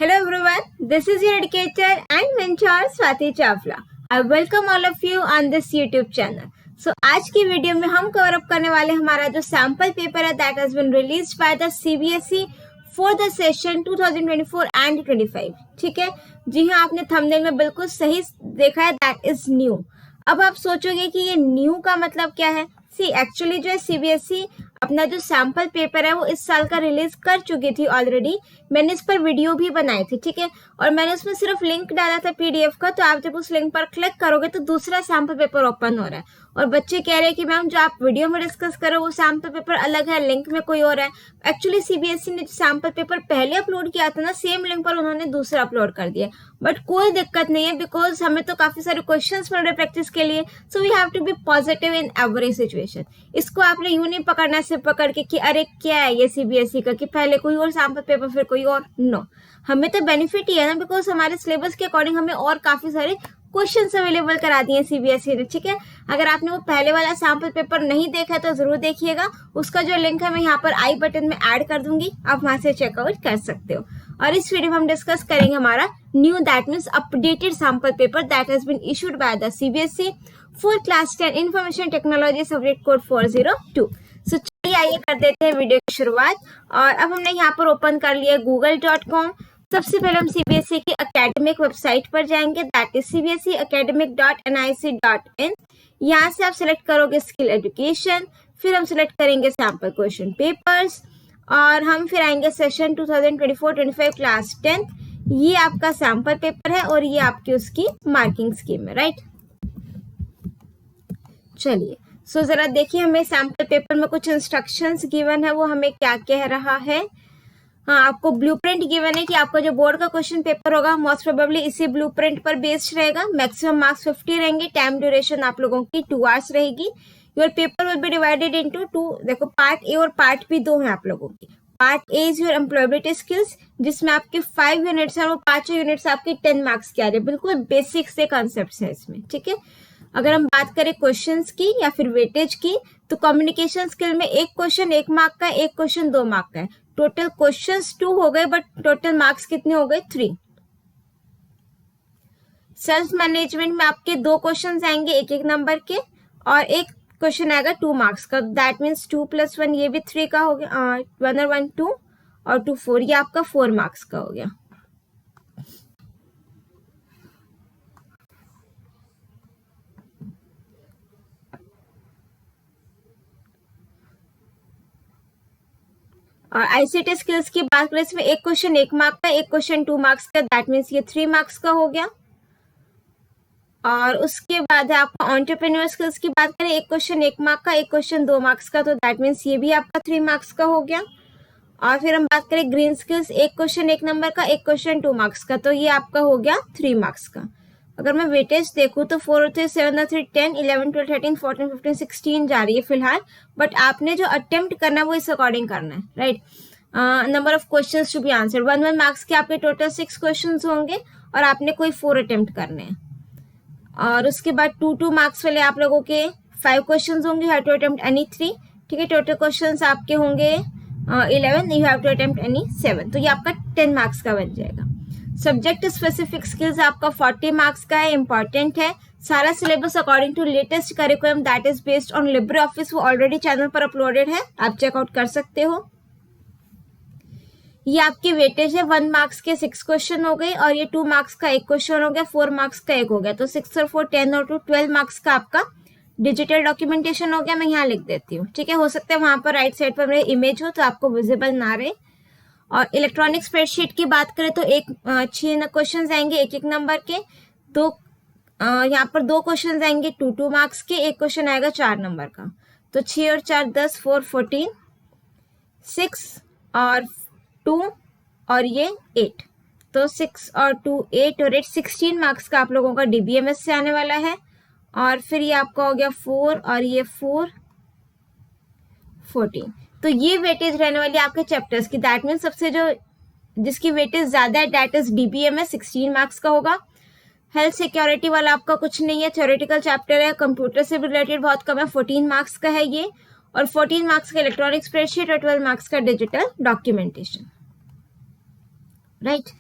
Hello everyone, this is your educator and mentor Swati Chawla. I welcome all of you on this YouTube channel. So आज की video में हम cover up करने वाले हमारा जो सैम्पल पेपर है that has been released by the CBSE for the session 2024 and 25. ठीक है, जी हाँ, आपने थंबनेल में बिल्कुल सही देखा है, दैट इज न्यू. अब आप सोचोगे कि ये न्यू का मतलब क्या है. एक्चुअली जो है CBSE अपना जो सैम्पल पेपर है वो इस साल का रिलीज कर चुकी थी ऑलरेडी. मैंने इस पर वीडियो भी बनाई थी, ठीक है, और मैंने उसमें सिर्फ लिंक डाला था PDF का. तो आप जब उस लिंक पर क्लिक करोगे तो दूसरा सैम्पल पेपर ओपन हो रहा है और बच्चे कह रहे हैं कि मैम जो आप वीडियो में डिस्कस करो वो सैम्पल पेपर अलग है, लिंक में कोई और है. एक्चुअली CBSE ने जो सैम्पल पेपर पहले अपलोड किया था ना, सेम लिंक पर उन्होंने दूसरा अपलोड कर दिया. बट कोई दिक्कत नहीं है, बिकॉज हमें तो काफी सारे क्वेश्चंस मिल रहे प्रैक्टिस के लिए. So we have to be positive in every situation. इसको आपने यूं नहीं पकड़ना सिर्फ पकड़ के कि अरे क्या है ये CBSE का, कि पहले कोई और सैम्पल पेपर फिर कोई और. नो, हमें तो बेनिफिट ही है ना, बिकॉज हमारे सिलेबस के अकॉर्डिंग हमें और काफी सारे क्वेश्चंस अवेलेबल करा दिए CBSE ने. ठीक है, अगर आपने वो पहले वाला सैम्पल पेपर नहीं देखा तो जरूर देखिएगा. उसका जो लिंक है मैं यहाँ पर आई बटन में ऐड कर दूंगी, आप वहां से चेकआउट कर सकते हो. और इस वीडियो में हम डिस्कस करेंगे हमारा new, that means updated sample paper that has been issued by the CBSE for class 10 information technology subject code 402. So चलिए आइए कर देते हैं वीडियो की शुरुआत. और अब हमने यहाँ पर ओपन कर लिया google.com. सबसे पहले हम CBSE की एकेडमिक वेबसाइट पर जाएंगे, दैट इज cbseacademic.nic.in. यहाँ से आप सिलेक्ट करोगे स्किल एजुकेशन, फिर हम सिलेक्ट करेंगे सैम्पल क्वेश्चन पेपर्स और हम फिर आएंगे सेशन 2024-25 क्लास 10. ये आपका सैम्पल पेपर है और ये आपकी उसकी मार्किंग स्कीम है, राइट. चलिए, सो जरा देखिए हमें सैम्पल पेपर में कुछ इंस्ट्रक्शंस गिवन है, वो हमें क्या कह रहा है. हाँ, आपको ब्लूप्रिंट गिवन है कि आपका जो बोर्ड का क्वेश्चन पेपर होगा मोस्ट प्रोबेबली इसी ब्लूप्रिंट पर बेस्ड रहेगा. मैक्सिमम मार्क्स 50 रहेंगे. टाइम ड्यूरेशन आप लोगों की 2 आवर्स रहेगी. Your paper will be divided into 2. देखो, पार्ट ए और पार्ट बी दो हैं आप लोगों की. Part A is your employability skills, जिसमें आपके 5 यूनिट्स हैं और वो 5 यूनिट्स आपके 10 मार्क्स के आ रहे हैं. बिल्कुल बेसिक से कॉन्सेप्ट्स हैं इसमें, ठीक है. अगर हम बात करें क्वेश्चंस की या फिर वेटेज की, तो कम्युनिकेशन स्किल में एक क्वेश्चन 1 मार्क का है, एक क्वेश्चन 2 मार्क का है. टोटल क्वेश्चंस 2 हो गए, बट टोटल मार्क्स कितने हो गए? 3. सेल्फ मैनेजमेंट में आपके 2 क्वेश्चंस आएंगे 1-1 नंबर के और एक क्वेश्चन आएगा 2 मार्क्स का. दैट मीन्स 2 + 1, ये भी 3 का हो गया. 1 और 1 2 और 2 4, ये आपका 4 मार्क्स का हो गया. और ICT स्किल्स की बात करें, इसमें एक क्वेश्चन 1 मार्क का, एक क्वेश्चन 2 मार्क्स का. दैट मीन्स ये 3 मार्क्स का हो गया. और उसके बाद है आपका एंटरप्रेन्योर स्किल्स की बात करें, एक क्वेश्चन 1 मार्क का, एक क्वेश्चन 2 मार्क्स का. तो दैट मीन्स ये भी आपका 3 मार्क्स का हो गया. और फिर हम बात करें ग्रीन स्किल्स, एक क्वेश्चन 1 नंबर का, एक क्वेश्चन 2 मार्क्स का. तो ये आपका हो गया 3 मार्क्स का. अगर मैं वेटेज देखूँ तो 4 और 3 7 और 3 10 11 12 13 14 15 16 जा रही है फिलहाल. बट आपने जो अटेम्प्ट करना है वो इस अकॉर्डिंग करना है, right. Number of questions to be answer, 1 marks के आपके टोटल 6 क्वेश्चंस होंगे और आपने कोई 4 अटेम्प्ट करने हैं. और उसके बाद 2 मार्क्स वाले आप लोगों के 5 क्वेश्चंस होंगे, you have to attempt any 3. ठीक है, टोटल क्वेश्चंस आपके होंगे 11, you have to attempt any 7. तो ये आपका 10 मार्क्स का बन जाएगा. सब्जेक्ट स्पेसिफिक स्किल्स आपका 40 मार्क्स का है, इंपॉर्टेंट है. सारा syllabus according to latest curriculum that is based on Libre Office, वो ऑलरेडी चैनल पर अपलोडेड है, आप चेकआउट कर सकते हो. ये आपकी वेटेज है, 1 मार्क्स के 6 क्वेश्चन हो गए और ये 2 मार्क्स का एक क्वेश्चन हो गया, 4 मार्क्स का एक हो गया. तो 6 और 4 10 और 2 12 मार्क्स का आपका डिजिटल डॉक्यूमेंटेशन हो गया. मैं यहाँ लिख देती हूँ, ठीक है. हो सकता है वहां पर राइट साइड पर मेरे इमेज हो तो आपको विजिबल ना रहे. और इलेक्ट्रॉनिक स्प्रेडशीट की बात करें तो 6 क्वेश्चन आएंगे 1-1 नंबर के. यहाँ पर 2 क्वेश्चन आएंगे 2-2 मार्क्स के, एक क्वेश्चन आएगा 4 नंबर का. तो 6 और 4 10 4 14 6 और 2 और ये 8. तो 6 और 2 8 और 8 16 मार्क्स का आप लोगों का DBMS से आने वाला है. और फिर ये आपका हो गया 4 और ये 4 14. तो ये वेटेज रहने वाली आपके चैप्टर्स की. दैट मीन्स सबसे जो जिसकी वेटेज ज्यादा है दैट इज DBMS, 16 मार्क्स का होगा. हेल्थ सिक्योरिटी वाला आपका कुछ नहीं है, थ्योरेटिकल चैप्टर है, कंप्यूटर से रिलेटेड बहुत कम है, 14 मार्क्स का है ये. और 14 मार्क्स का इलेक्ट्रॉनिक स्प्रेडशीट और 12 मार्क्स का डिजिटल डॉक्यूमेंटेशन, राइट.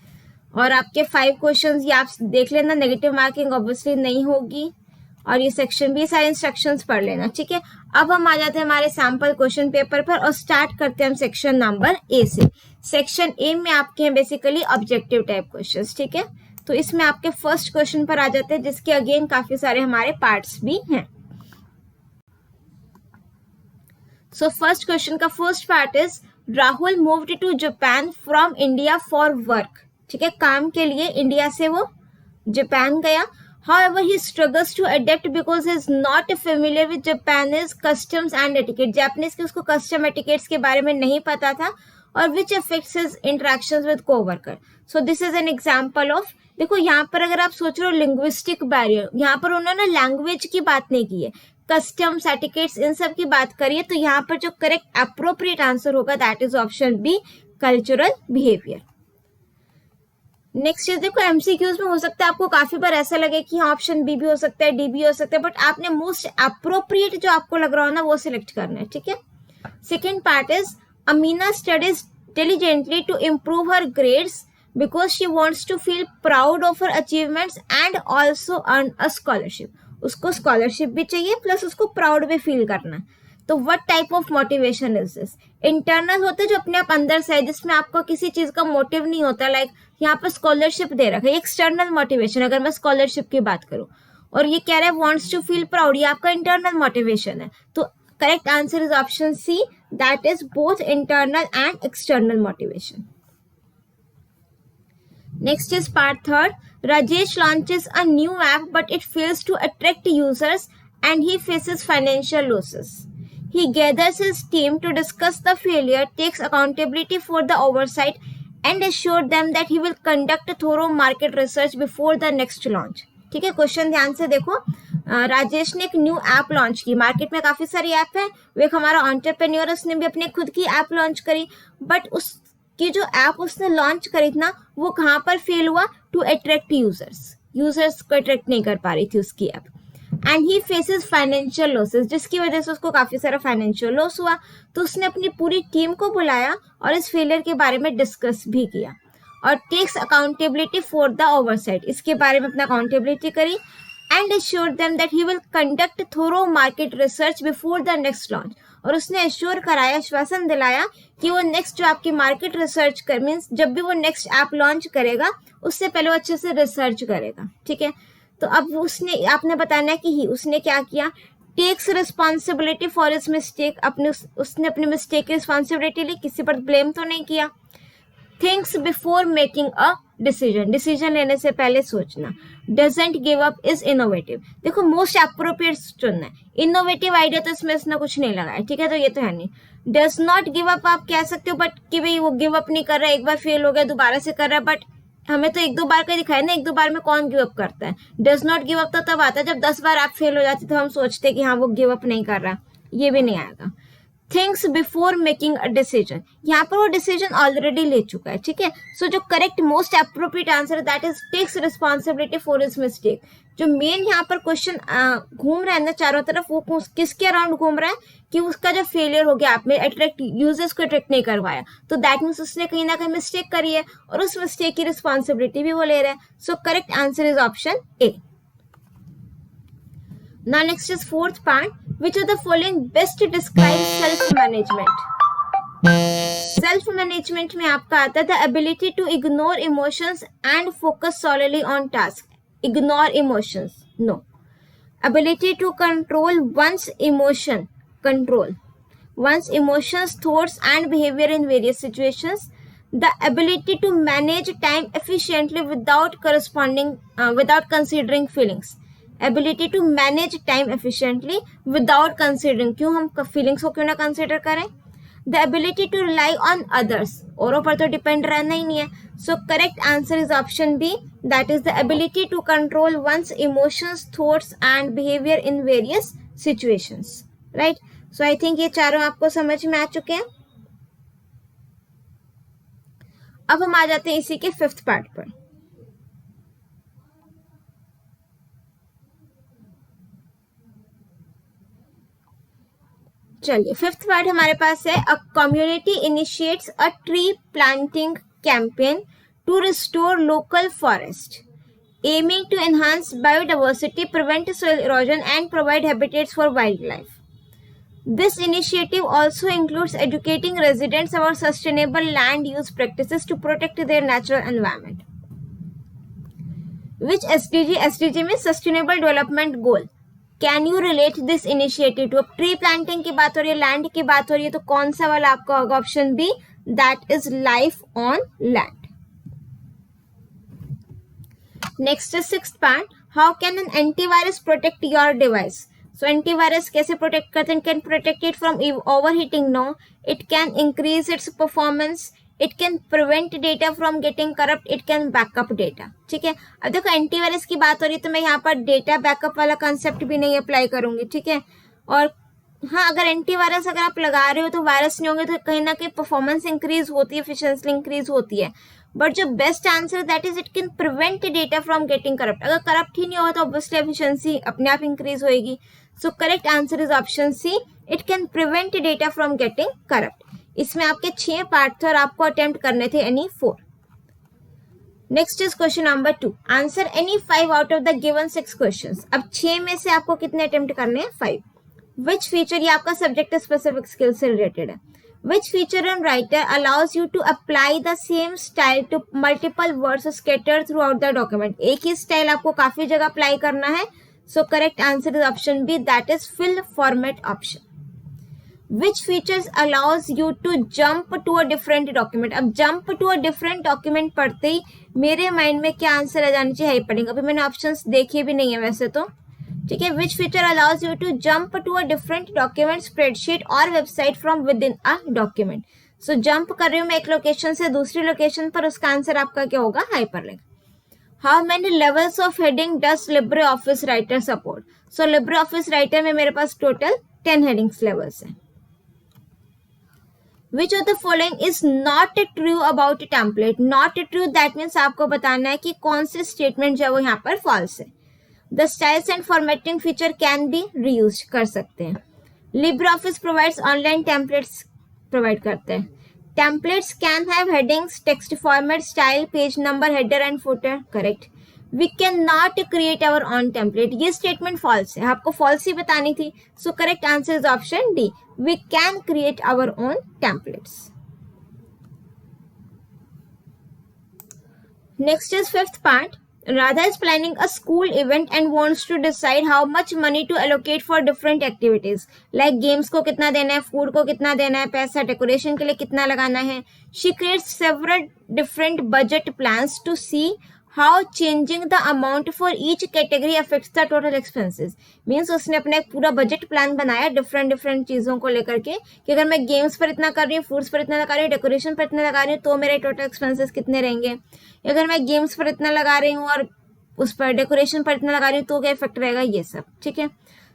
और आपके 5 क्वेश्चंस ये आप देख लेना, नेगेटिव मार्किंग ऑब्वियसली नहीं होगी। और ये सेक्शन भी सारे इंस्ट्रक्शंस पढ़ लेना, ठीक है। अब हम आ जाते हैं हमारे सैम्पल क्वेश्चन पेपर पर और स्टार्ट करते हैं हम सेक्शन नंबर ए से। सेक्शन ए में आपके हैं बेसिकली ऑब्जेक्टिव टाइप क्वेश्चंस, ठीक है। तो इसमें आपके फर्स्ट क्वेश्चन पर आ जाते हैं, जिसके अगेन काफी सारे हमारे पार्ट्स भी हैं। सो फर्स्ट क्वेश्चन का first part is Rahul moved to Japan from India for work, ठीक है, काम के लिए इंडिया से वो जापान गया। However, he struggles to adapt because he is not familiar with Japanese customs and etiquette. Japanese के उसको custom etiquettes के बारे में नहीं पता था और which affects his interactions with co-worker. So this is an example of, देखो यहाँ पर अगर आप सोच रहे हो linguistic barrier, यहाँ पर उन्होंने लैंग्वेज की बात नहीं की है, कस्टम्स एटिकेट्स इन सब की बात करिए। तो यहाँ पर जो करेक्ट अप्रोप्रिएट आंसर होगा that is option B, cultural behaviour. Next चीज देखो, एमसीक्यूज में हो सकता है आपको काफी बार ऐसा लगे कि ऑप्शन बी भी हो सकता है, डी भी हो सकता है, बट आपने मोस्ट अप्रोप्रिएट जो आपको लग रहा हो ना वो सिलेक्ट करना है, ठीक है। Second part is Amina studies diligently to improve her grades because she wants to feel proud of her achievements and also earn a scholarship. उसको स्कॉलरशिप भी चाहिए प्लस उसको प्राउड भी फील करना। तो what type of motivation is this? Internal होते जो अपने आप अंदर से है, जिसमें आपको किसी चीज का मोटिव नहीं होता, लाइक यहाँ पर स्कॉलरशिप दे रखा है, एक्सटर्नल मोटिवेशन अगर मैं स्कॉलरशिप की बात करूँ, और ये कह रहा है वांट्स टू फील प्राउड, ये आपका इंटरनल मोटिवेशन है। तो correct answer is option C, that is both internal and external motivation. Next is part third. Rajesh launches a new app but it fails to attract users and he faces financial losses. He gathers his team to discuss the failure, takes accountability for the oversight and assures them that he will conduct a thorough market research before the next launch. ठीक है, question ध्यान से देखो। राजेश ने एक new app launch की, market में काफी सारी ऐप है, वो एक हमारा एंटरप्रेन्योर उसने भी अपने खुद की ऐप लॉन्च करी, बट उस कि जो ऐप उसने लॉन्च करी थी ना वो कहाँ पर फेल हुआ? टू अट्रैक्ट यूजर्स को अट्रैक्ट नहीं कर पा रही थी उसकी app. And he faces financial losses, जिसकी वजह से उसको काफी सारा फाइनेंशियल लॉस हुआ। तो उसने अपनी पूरी टीम को बुलाया और इस फेलियर के बारे में डिस्कस भी किया और takes accountability for the oversight, इसके बारे में अपना अकाउंटेबिलिटी करी and assure them that he will conduct thorough market research before the next launch. और उसने एश्योर कराया, आश्वासन दिलाया कि वो नेक्स्ट जो आपकी मार्केट रिसर्च कर मीन्स जब भी वो नेक्स्ट ऐप लॉन्च करेगा उससे पहले वो अच्छे से रिसर्च करेगा, ठीक है। तो अब उसने आपने बताना है कि उसने क्या किया, takes responsibility for his mistake, उसने अपनी मिस्टेक की रिस्पॉन्सिबिलिटी ली, किसी पर ब्लेम तो नहीं किया। Thinks before making a decision लेने से पहले सोचना। Doesn't give up is innovative, देखो मोस्ट अप्रोप्रिएट चुनना है, इनोवेटिव आइडिया तो इसमें इसने कुछ नहीं लगाया, ठीक है, तो ये तो है नहीं। डज नॉट गिव अप आप कह सकते हो, बट कि भाई वो गिव अप नहीं कर रहा है, एक बार फेल हो गया दोबारा से कर रहा है, बट हमें तो एक दो बार का दिखाया ना, एक दो बार में कौन गिव अप करता है। डज नॉट गिव अप तो तब आता है जब 10 बार आप फेल हो जाते तो हम सोचते कि हाँ वो गिव अप नहीं कर रहा, ये भी नहीं आएगा। Thinks before making a decision, यहाँ पर वो डिसीजन ऑलरेडी ले चुका है, ठीक है। सो जो correct most appropriate answer that is takes responsibility for his mistake. जो मेन यहाँ पर क्वेश्चन घूम रहा है ना चारों तरफ, वो किसके अराउंड घूम रहा है कि उसका जो फेलियर हो गया, आपने अट्रैक्ट यूजर्स को अट्रैक्ट नहीं करवाया, तो दैट मीन्स उसने कहीं ना कहीं मिस्टेक करी है और उस मिस्टेक की रिस्पॉन्सिबिलिटी भी वो ले रहा है। So correct answer is option A. Now next is fourth part. Which of the following best describes self-management? Self-management में आपका आता है the ability to ignore emotions and focus solely on task. Ignore emotions, no. Ability to control one's emotions, thoughts and behavior in various situations. The ability to manage time efficiently without considering feelings. Ability to manage time efficiently without considering, क्यों हम feelings को क्यों ना consider करें। The ability to rely on others, औरों पर तो depend रहना ही नहीं है। So correct answer is option B, that is the ability to control one's emotions, thoughts and behaviour in various situations, right. So I think ये चारों आपको समझ में आ चुके हैं। अब हम आ जाते हैं इसी के फिफ्थ पार्ट पर। चलिए फिफ्थ पार्ट हमारे पास है, a community initiates a tree planting campaign to restore local forest, aiming to enhance biodiversity, prevent soil erosion, and provide habitats for wildlife. This initiative also includes educating residents about sustainable land use practices to protect their natural environment. Which SDG? SDG means Sustainable Development Goal. Can you relate this initiative to? Tree planting की बात हो रही है, land की बात हो रही है, तो कौन सा वाला आपका होगा? Option B, that is life on land. Next is sixth part, how can an antivirus protect your device? So antivirus कैसे प्रोटेक्ट करते हैं? Can protect it from overheating? No. It can increase its performance, it can prevent data from getting corrupt, it can back up data. ठीक है, अब देखो antivirus की बात हो रही है तो मैं यहाँ पर डेटा बैकअप वाला कंसेप्ट भी नहीं अप्लाई करूंगी. ठीक है, और हाँ, अगर एंटीवायरस अगर आप लगा रहे हो तो वायरस नहीं होंगे तो कहीं ना कहीं परफॉर्मेंस इंक्रीज होती है, एफिशिएंसी इंक्रीज होती है. बट जो best answer that is it can prevent data from getting corrupt. अगर करप्ट ही नहीं होगा तो ऑब्वियसली एफिशिएंसी अपने आप इंक्रीज होएगी. So correct answer is option C, it can prevent data from getting corrupt. इसमें आपके 6 पार्ट थे और आपको अटेम्प्ट करने थे any 4. Next is question number 2, answer any 5 out of the given 6 questions. अब 6 में से आपको कितने अटेम्प्ट करने हैं? 5. विच फीचर, ये आपका सब्जेक्ट स्पेसिफिक स्किल से रिलेटेड है. Which feature in Writer allows you to apply the same style to multiple words scattered throughout the document? एक ही स्टाइल आपको काफी जगह अप्लाई करना है. So correct answer is option B, that is fill format option. Which features allows you to jump to a different document? अब jump to a different document पढ़ते ही मेरे माइंड में क्या आंसर आ जाना चाहिए? हाइपरलिंक. अभी मैंने ऑप्शंस देखे भी नहीं है वैसे तो. ठीक है, which feature allows you to jump to a different document, spreadsheet और website from within a document? So jump कर रही हूँ मैं एक लोकेशन से दूसरी लोकेशन पर, उसका आंसर आपका क्या होगा? Hyperlink. How many levels of heading does LibreOffice Writer support? So LibreOffice Writer में मेरे पास टोटल 10 headings levels हैं. Which of the following is not true about a template? Not true that means आपको बताना है कि कौन से स्टेटमेंट जो है वो यहाँ पर फॉल्स है. The styles and formatting feature can be reused, कर सकते हैं. LibreOffice provides online templates, provide करते हैं. Templates can have headings, text format, style, page number, header and footer. Correct. We cannot create our own template. ये statement false है, आपको false ही बतानी थी. सो correct answer is option D, we can create our own templates. Next is fifth part. Radha is planning a school event and wants to decide how much money to allocate for different activities. Like games को कितना देना है, food को कितना देना है, पैसा decoration के लिए कितना लगाना है. She creates several different budget plans to see how changing the amount for each category affects the total expenses. Means उसने अपना एक पूरा बजट प्लान बनाया डिफरेंट चीजों को लेकर के कि अगर मैं गेम्स पर इतना कर रही हूँ, फूड्स पर इतना लगा रही हूँ, डेकोरेशन पर इतना लगा रही हूँ तो मेरे टोटल एक्सपेंसेस कितने रहेंगे. अगर मैं गेम्स पर इतना लगा रही हूँ और उस पर डेकोरेशन पर इतना लगा रही हूँ तो क्या इफेक्ट रहेगा, ये सब. ठीक है,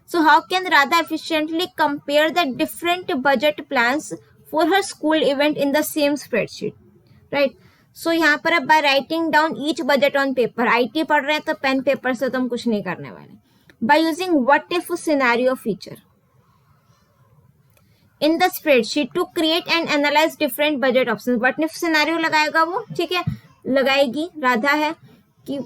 so how can Radha efficiently compare the different budget plans for हर school event in the same spreadsheet? Right. So यहाँ पर अब by writing down each budget on paper, IT पढ़ रहे हैं तो पेन पेपर से तो हम कुछ नहीं करने वाले. By using what if scenario feature in the spreadsheet to create and analyse different budget options. What if scenario लगाएगा वो, ठीक है, लगाएगी राधा है कि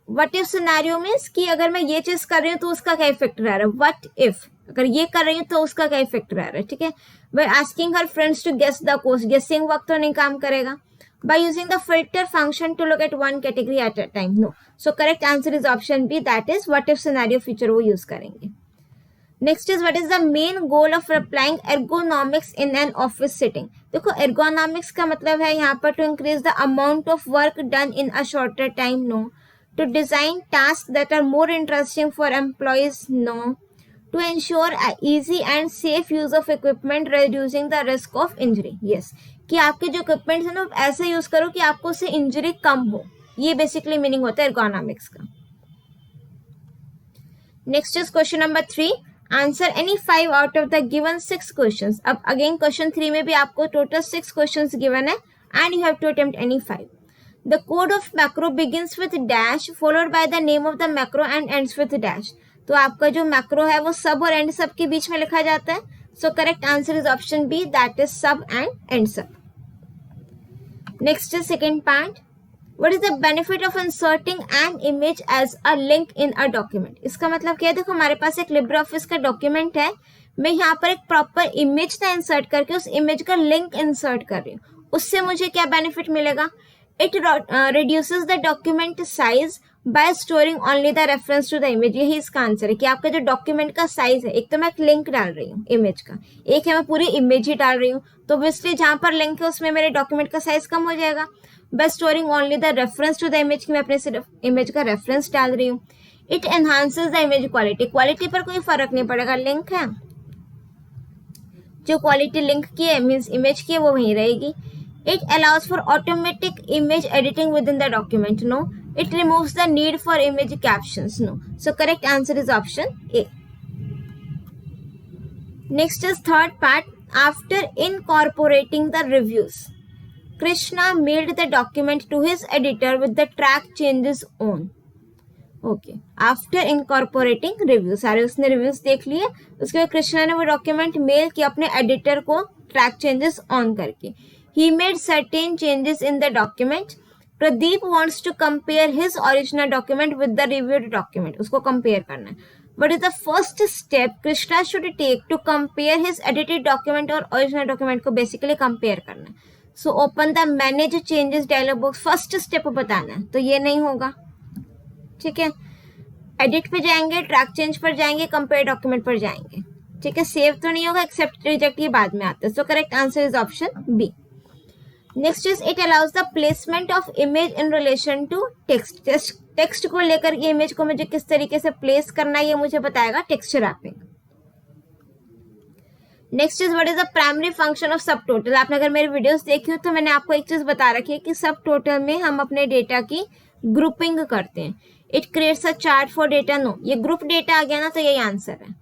व्हाट इफ सिनेरियो मीन्स कि अगर मैं ये चीज कर रही हूँ तो उसका क्या इफेक्ट रह रहा है. व्हाट इफ, अगर ये कर रही हूँ तो उसका क्या इफेक्ट रह रहा है. ठीक है, by asking her friends to guess the cost, guessing वक्त तो नहीं काम करेगा. By using the filter function to look at one category at a time. No. So correct answer is option B, that is what if scenario feature वो use करेंगे. Next is what is the main goal of applying ergonomics in an office setting? देखो ergonomics का मतलब है यहाँ पर to increase the amount of work done in a shorter time. No. To design tasks that are more interesting for employees. No. To ensure easy and safe use of equipment, reducing the risk of injury. Yes. कि आपके जो equipments है ना ऐसे use करो कि आपको उससे इंजरी कम हो. ये बेसिकली मीनिंग होता है एर्गोनॉमिक्स का. Next is question number 3. Answer any 5 out of the given 6 questions. अब अगेन क्वेश्चन 3 में भी आपको टोटल 6 क्वेश्चंस गिवन है and you have to attempt any 5. The code of macro begins with dash followed by the name of the macro and ends with dash. तो आपका जो macro है वो सब और एंड सब के बीच में लिखा जाता है. So correct answer is option B, that is sub and end sub. Next is second part. What is the benefit of inserting an image as a link in a document? इसका मतलब क्या है, देखो हमारे पास एक लिब्रे ऑफिस का document है, मैं यहाँ पर एक प्रॉपर इमेज ना इंसर्ट करके उस इमेज का लिंक इंसर्ट कर रही हूँ, उससे मुझे क्या बेनिफिट मिलेगा? It reduces the document size by storing only the reference to the image. यही इसका आंसर है कि आपका जो डॉक्यूमेंट का साइज है, एक तो मैं एक लिंक डाल रही हूँ इमेज का, एक है मैं पूरी इमेज ही डाल रही हूँ, तो ऑब्वियसली जहां पर लिंक है उसमें मेरे डॉक्यूमेंट का साइज कम हो जाएगा। By storing only the reference to the image, की मैं अपने सिर्फ इमेज का रेफरेंस डाल रही हूँ। It enhances the image quality, quality पर कोई फर्क नहीं पड़ेगा, लिंक है, जो क्वालिटी लिंक की है मीन्स इमेज की है वो वहीं रहेगी। It allows for automatic image editing within the document. No. It removes the need for image captions. No. So correct answer is option A. Next is third part. After incorporating the reviews, Krishna mailed the document to his editor with the track changes on. Okay, after incorporating review, सारे उसने reviews देख लिए, उसके बाद कृष्णा ने वो document mail किया अपने एडिटर को ट्रैक चेंजेस ऑन करके। He made certain changes in the document. Pradeep wants to compare his original document with the reviewed document, उसको कंपेयर करना है। What is the first step Krishna should take to compare his edited document और original document को basically compare करना है? So open the manage changes dialog box, first step बताना है, तो ये नहीं होगा, ठीक है। एडिट पे जाएंगे, ट्रैक चेंज पर जाएंगे, कंपेयर डॉक्यूमेंट पर जाएंगे, ठीक है। सेव तो नहीं होगा, एक्सेप्ट रिजेक्ट ये बाद में आता है। So correct answer is option B. Next is it allows the placement of image in relation to text. Text को लेकर ये इमेज को मुझे किस तरीके से प्लेस करना है ये मुझे बताएगा text wrapping. Next is what is the primary function of subtotal. आपने अगर मेरी वीडियोस देखी हो तो मैंने आपको एक चीज बता रखी है कि सब टोटल में हम अपने डेटा की ग्रुपिंग करते हैं। It creates a chart for data. No, ये ग्रुप डेटा आ गया ना, तो यही आंसर है।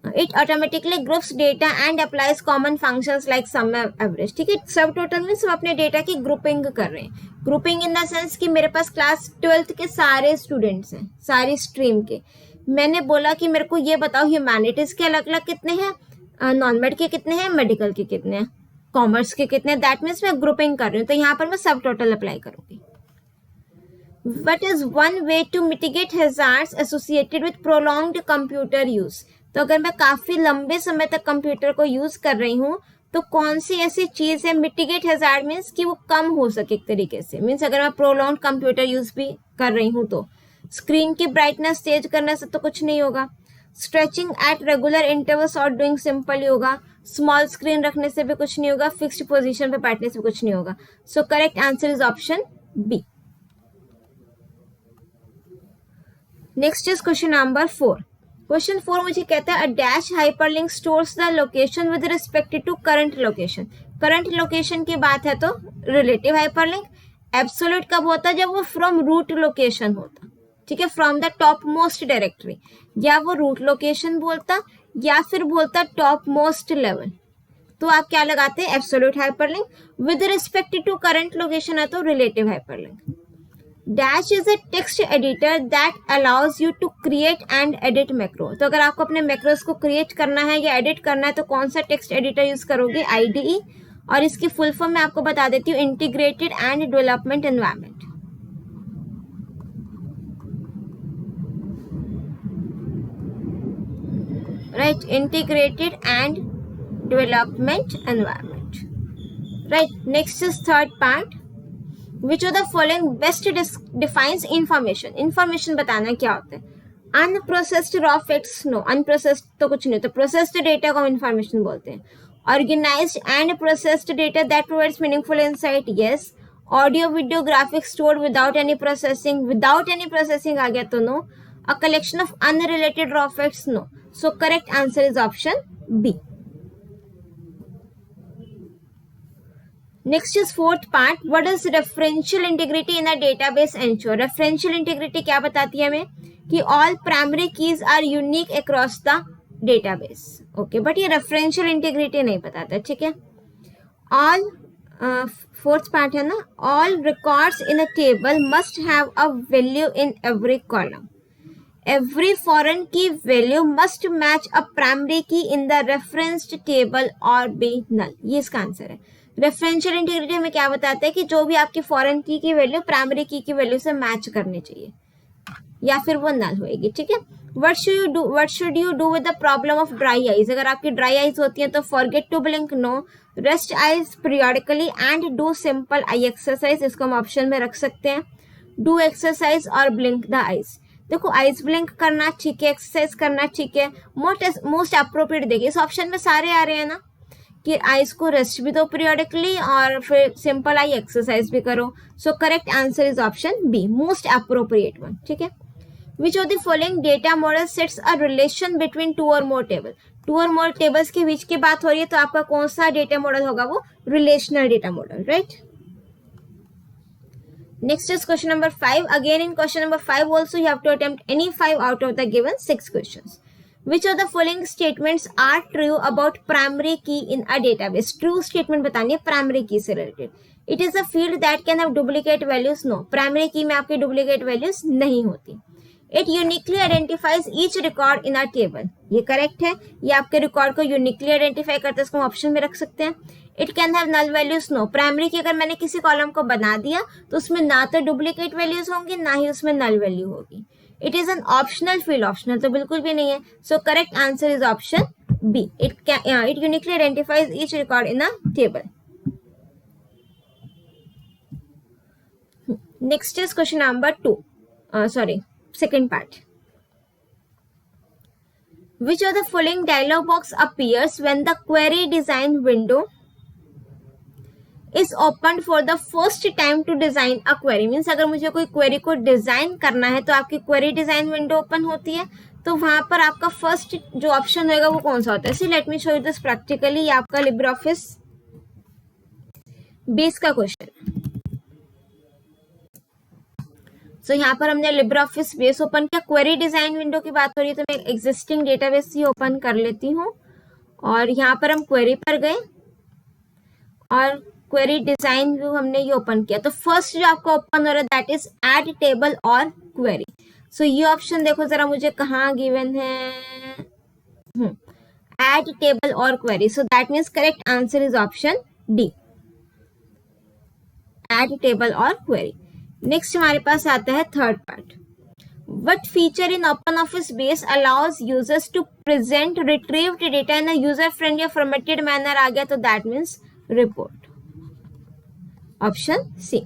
It automatically groups data and applies common functions like sum average, ठीक है। सब टोटल में सब अपने डेटा की ग्रुपिंग कर रहे हैं। ग्रुपिंग इन द सेंस कि मेरे पास क्लास 12th के सारे स्टूडेंट्स हैं, सारी स्ट्रीम के। मैंने बोला कि मेरे को ये बताओ ह्यूमैनिटीज के अलग अलग कितने हैं, नॉन मेड के कितने हैं, मेडिकल के कितने हैं, कॉमर्स के कितने हैं। दैट मीन्स मैं ग्रुपिंग कर रही हूँ, तो यहाँ पर मैं सब टोटल अप्लाई करूंगी। What is one way to mitigate hazards associated with prolonged computer use? तो अगर मैं काफी लंबे समय तक कंप्यूटर को यूज कर रही हूँ तो कौन सी ऐसी चीज है, मिटिगेट हैजार्ड मीन्स कि वो कम हो सके एक तरीके से। मीन्स अगर मैं प्रोलॉन्ग कंप्यूटर यूज भी कर रही हूँ तो स्क्रीन की ब्राइटनेस तेज करने से तो कुछ नहीं होगा, स्ट्रेचिंग एट रेगुलर इंटरवल्स और doing simple yoga, small screen रखने से भी कुछ नहीं होगा, फिक्स्ड पोजीशन पे बैठने से कुछ नहीं होगा। So correct answer is option B. Next is question number 4। Question 4 मुझे कहता है a dash hyperlink stores the location with respect to current location. Current location की बात है तो रिलेटिव हाइपरलिंक। एब्सोल्यूट कब होता है, जब वो फ्रॉम रूट लोकेशन होता, ठीक है, from the top most directory. या वो रूट लोकेशन बोलता या फिर बोलता टॉप मोस्ट लेवल, तो आप क्या लगाते हैं, absolute hyperlink. With respect to current location है तो relative hyperlink. Dash is a text editor that allows you to create and edit macro. तो अगर आपको अपने मैक्रोस को क्रिएट करना है या एडिट करना है तो कौन सा टेक्स्ट एडिटर यूज करोगे, आईडीई। और इसकी फुल फॉर्म मैं आपको बता देती हूँ, integrated and development environment. Right, integrated and development environment. Right, next is third part. Which of the following best defines information? Information बताना क्या होता है। Unprocessed raw facts, no, unprocessed तो कुछ नहीं होता। Processed data को हम information बोलते हैं। Organized and processed data that provides meaningful insight, yes. Audio, video, graphics stored without any processing, without any processing आ गया तो no. A collection of unrelated raw facts, no. So correct answer is option B. Next is fourth part. What does referential integrity in a database ensure? Referential integrity क्या बताती है हमें कि all primary keys are unique across the database. Okay, but ये referential integrity नहीं बताता, ठीक है। All fourth part है ना, all records in a table must have a value in every column. Every foreign key value must match a primary key in the referenced table or be null. ये इसका answer है। Referential integrity हमें क्या बताता है कि जो भी आपकी foreign key value primary key value से मैच करनी चाहिए या फिर वो नल होएगी, ठीक है। What should you do with the problem of dry eyes? अगर आपकी ड्राई आईज होती है तो forget to blink, no. Rest eyes periodically and do simple eye exercise, इसको हम ऑप्शन में रख सकते हैं। डू एक्सरसाइज और ब्लिंक द आईज। देखो आईज ब्लिंक करना ठीक है, एक्सरसाइज करना ठीक है, मोस्ट अप्रोप्रिएट देखिए इस ऑप्शन में सारे आ रहे हैं ना कि आईज को रेस्ट भी दो पीरियोडिकली और फिर सिंपल आई एक्सरसाइज भी करो। So correct answer is option B, most appropriate one, ठीक है। Which of the following data model sets a relation between two or more table? Two और मोर टेबल्स के बीच की बात हो रही है तो आपका कौन सा डेटा मॉडल होगा? वो relational data model, right. Next is question number 5. Again in question number 5 also you have to attempt any 5 out of the given 6 questions. Which of the following statements are true about primary key in a database? True statement बतानी है primary key से related. It is a field that can have duplicate values. No, primary key में आपकी duplicate values नहीं होती. It uniquely identifies each record in a table. ये correct है, ये आपके रिकॉर्ड को यूनिकली आइडेंटिफाई करता है, इसको हम ऑप्शन में रख सकते हैं। It can have null values, no. Primary key अगर मैंने किसी कॉलम को बना दिया तो उसमें ना तो डुप्लीकेट वैल्यूज होंगी ना ही उसमें नल वैल्यू होगी। It is an optional field, optional तो बिल्कुल भी नहीं है। So correct answer is option B, it uniquely identifies each record in a table. Next is question number 2, second part. Which of the following dialog box appears when the query design window is opened for the first time to design a query? Means अगर मुझे कोई query को design करना है तो आपकी query design window open होती है, तो वहां पर आपका फर्स्ट जो ऑप्शन होगा वो कौन सा होता है? See let me show you this practically. ये आपका लिब्रे ऑफिस बेस का क्वेश्चन। तो यहाँ पर हमने लिब्रे ऑफिस बेस ओपन किया, क्वेरी डिजाइन विंडो की बात हो रही है तो मैं एग्जिस्टिंग डेटाबेस ही ओपन कर लेती हूँ और यहाँ पर हम क्वेरी पर गए और क्वेरी डिजाइन व्यू हमने ये ओपन किया। तो फर्स्ट जो आपको ओपन हो रहा है दैट इज ऐड टेबल और क्वेरी। सो ये ऑप्शन देखो जरा मुझे कहाँ गिवन है, ऐड टेबल और query. So that means correct answer is option D, add table और क्वेरी। नेक्स्ट हमारे पास आता है third part. What feature in OpenOffice Base allows users to present retrieved data in a user friendly or formatted manner? आ गया तो that means report. Option C.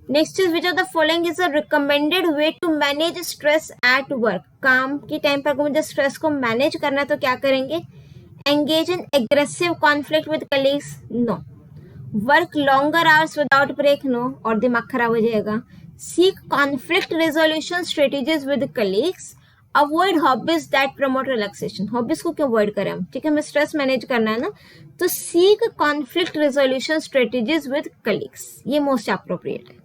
Next is which of the following is a recommended way to manage stress at work? काम के time पर मुझे stress को manage करना है तो क्या करेंगे? Engage in aggressive conflict with colleagues? No. Work longer hours without break? No, और दिमाग खराब हो जाएगा। Seek conflict resolution strategies with colleagues? Avoid hobbies that promote relaxation? Hobbies को क्यों अवॉइड करें हम, ठीक है, हमें स्ट्रेस मैनेज करना है ना। तो seek conflict resolution strategies with colleagues, ये मोस्ट अप्रोप्रिएट है।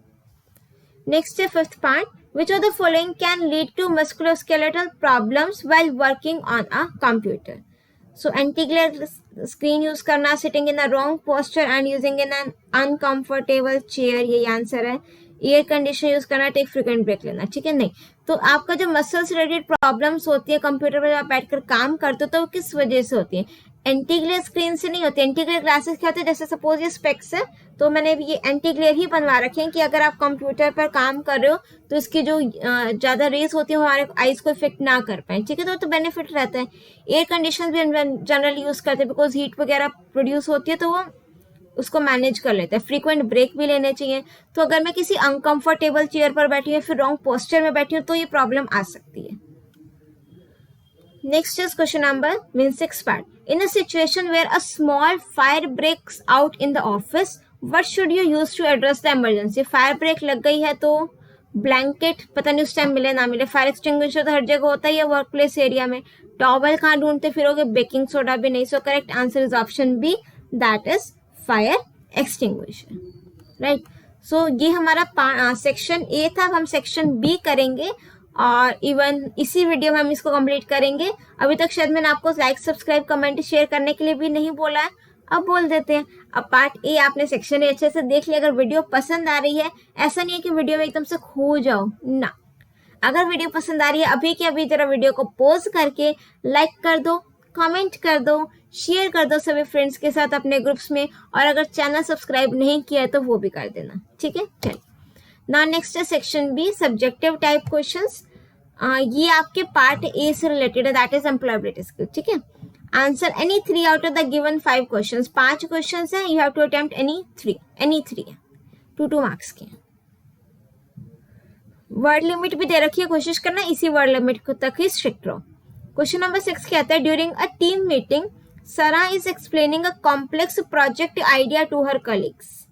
नेक्स्ट है fifth part. Which of the following can lead to musculoskeletal problems while working on a computer? So anti glare screen use करना, sitting in a wrong posture and using in an uncomfortable chair, ये answer है। Air condition use करना, take frequent break लेना, ठीक है। नहीं तो आपका जो मसल्स रिलेटेड प्रॉब्लम्स होती है कंप्यूटर पर आप बैठकर काम करते हो तो वो किस वजह से होती है? एंटी ग्लेयर स्क्रीन से नहीं होती। एंटी ग्लेयर ग्लासेस क्या होते हैं, जैसे सपोज ये स्पेक्स है तो मैंने ये एंटी ग्लेयर ही बनवा रखे हैं कि अगर आप कंप्यूटर पर काम कर रहे हो तो इसकी जो ज्यादा रेज होती है वो हमारे आईज को इफेक्ट ना कर पाए, ठीक है। तो बेनिफिट रहता है। एयर कंडीशन भी जनरली यूज करते हैं बिकॉज हीट वगैरह प्रोड्यूस होती है तो वो उसको मैनेज कर लेते हैं। फ्रीक्वेंट ब्रेक भी लेने चाहिए। तो अगर मैं किसी अनकंफर्टेबल चेयर पर बैठी हूँ फिर रॉन्ग पोस्चर में बैठी हूँ तो ये प्रॉब्लम आ सकती है। Next is question number 6 part. In a situation where a small fire breaks out in the office, what should you use to address the emergency? Fire break लग गई है तो ब्लैंकेट पता नहीं उस टाइम मिले ना मिले, फायर एक्सटिंग्विशर तो हर जगह होता ही है वर्क प्लेस एरिया में। टॉवल कहाँ ढूंढते फिरोगे? बेकिंग सोडा भी नहीं। So correct answer is option B, that is fire extinguisher, right. So ये हमारा सेक्शन ए था। अब हम सेक्शन बी करेंगे और इवन इसी वीडियो में हम इसको कंप्लीट करेंगे। अभी तक शायद मैंने आपको लाइक सब्सक्राइब कमेंट शेयर करने के लिए भी नहीं बोला है, अब बोल देते हैं। अब पार्ट ए आपने सेक्शन ए अच्छे से देख लिया। अगर वीडियो पसंद आ रही है, ऐसा नहीं है कि वीडियो में एकदम से खो जाओ ना, अगर वीडियो पसंद आ रही है अभी के अभी जरा वीडियो को पॉज करके लाइक कर दो, कमेंट कर दो, शेयर कर दो सभी फ्रेंड्स के साथ अपने ग्रुप्स में, और अगर चैनल सब्सक्राइब नहीं किया है तो वो भी कर देना, ठीक है। चलिए, नाउ नेक्स्ट है section B, subjective type questions. ये आपके पार्ट ए से रिलेटेड है, दैट इज एम्प्लॉयबिलिटी स्किल, ठीक है। Answer any 3 out of the given 5 questions. 5 questions हैं, you have to attempt any 3 है, 2 मार्क्स के। वर्ड लिमिट भी दे रखी है, कोशिश करना इसी वर्ड लिमिट तक ही स्ट्रिक्ट रहो। क्वेश्चन नंबर 6 कहता है, during a team meeting Sara is explaining a complex project idea to her colleagues.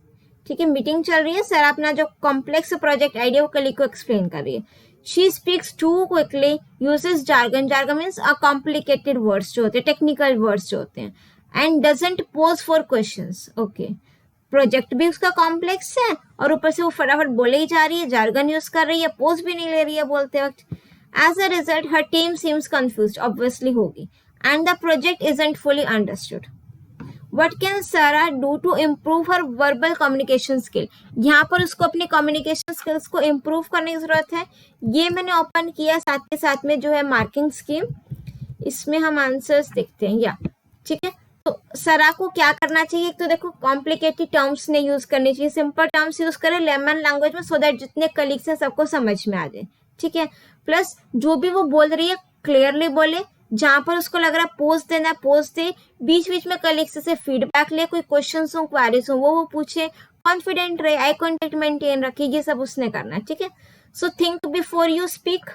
ठीक है, मीटिंग चल रही है, सरा अपना जो कॉम्प्लेक्स प्रोजेक्ट आइडिया वो कलीग को एक्सप्लेन कर रही है। She speaks too quickly, uses jargon, jargon means a complicated words जो होते हैं, टेक्निकल वर्ड्स जो होते हैं, and doesn't pause for questions. Okay, project भी उसका कॉम्प्लेक्स है और ऊपर से वो फटाफट बोले ही जा रही है, जार्गन यूज कर रही है, पोज भी नहीं ले रही है बोलते वक्त। एज अ रिजल्ट हर टीम सीम्स कंफ्यूज्ड, ऑब्वियसली होगी, and the project isn't fully understood. What can Sarah do to improve her verbal communication skill? यहाँ पर उसको अपनी communication skills को improve करने की जरूरत है। ये मैंने ओपन किया साथ के साथ में जो है मार्किंग स्कीम, इसमें हम आंसर्स देखते हैं या ठीक है। तो सरा को क्या करना चाहिए, एक तो देखो कॉम्प्लिकेटेड टर्म्स नहीं यूज करनी चाहिए, सिंपल टर्म्स यूज करें लेमन लैंग्वेज में, सो दैट जितने कलीग्स हैं सबको समझ में आ जाए, ठीक है। प्लस जो भी वो बोल रही है क्लियरली बोले, जहां पर उसको लग रहा है पोज देना पोज दे, बीच बीच में कलीग्स से फीडबैक ले, कोई क्वेश्चंस हो क्वेरीज हो वो पूछे, कॉन्फिडेंट रहे, आई कॉन्टेक्ट मेंटेन रखे, ये सब उसने करना है, ठीक है। So think before you speak,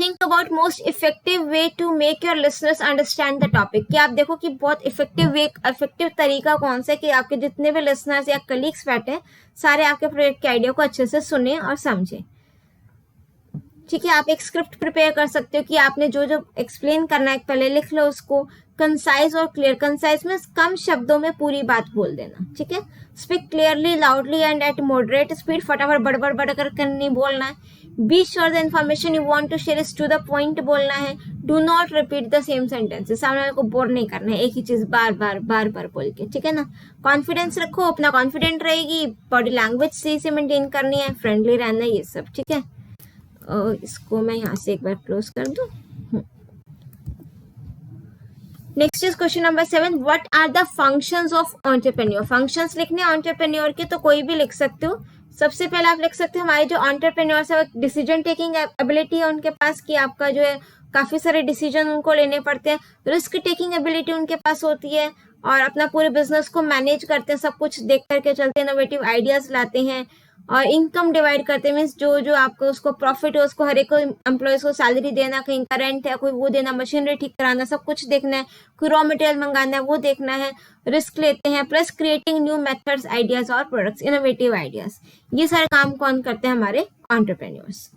think about most effective way to make your listeners understand the topic, कि आप देखो कि बहुत इफेक्टिव तरीका कौन सा है कि आपके जितने भी लिसनर्स या कलीग्स बैठे हैं सारे आपके प्रोजेक्ट के आइडिया को अच्छे से सुने और समझे, ठीक है। आप एक स्क्रिप्ट प्रिपेयर कर सकते हो कि आपने जो जो एक्सप्लेन करना है पहले लिख लो उसको, कंसाइज और क्लियर, कंसाइज में कम शब्दों में पूरी बात बोल देना, ठीक है। Speak clearly, loudly and at moderate speed, फटाफट बड़बड़ बड़ कर नहीं बोलना है। Be sure the information you want to share is to the point बोलना है। Do not repeat the same sentences, सामने वाले को बोर नहीं करना है एक ही चीज बार बार बोल के, ठीक है ना। कॉन्फिडेंस रखो, अपना कॉन्फिडेंट रहेगी, बॉडी लैंग्वेज सही से मेंटेन करनी है, फ्रेंडली रहना है, ये सब, ठीक है। इसको मैं यहाँ से एक बार क्लोज कर दूं। Next is question number 7, what are the functions of entrepreneur. Functions लिखने एंटरप्रेन्योर के तो कोई भी लिख सकते हो। सबसे पहले आप लिख सकते हो हमारे जो एंटरप्रेन्योर्स है डिसीजन टेकिंग एबिलिटी है उनके पास, कि आपका जो है काफी सारे डिसीजन उनको लेने पड़ते हैं, रिस्क टेकिंग एबिलिटी उनके पास होती है, और अपना पूरे बिजनेस को मैनेज करते हैं, सब कुछ देख करके चलते हैं, इनोवेटिव आइडियाज लाते हैं, और इनकम डिवाइड करते हैं, मीन्स जो जो आपको उसको प्रॉफिट हो उसको हर एक एम्प्लॉयज को सैलरी देना, कहीं का रेंट है कोई वो देना, मशीनरी ठीक कराना, सब कुछ देखना है, कोई रॉ मटेरियल मंगाना है वो देखना है, रिस्क लेते हैं, plus creating new methods, ideas और प्रोडक्ट्स, इनोवेटिव आइडियाज, ये सारे काम कौन करते हैं, हमारे entrepreneurs.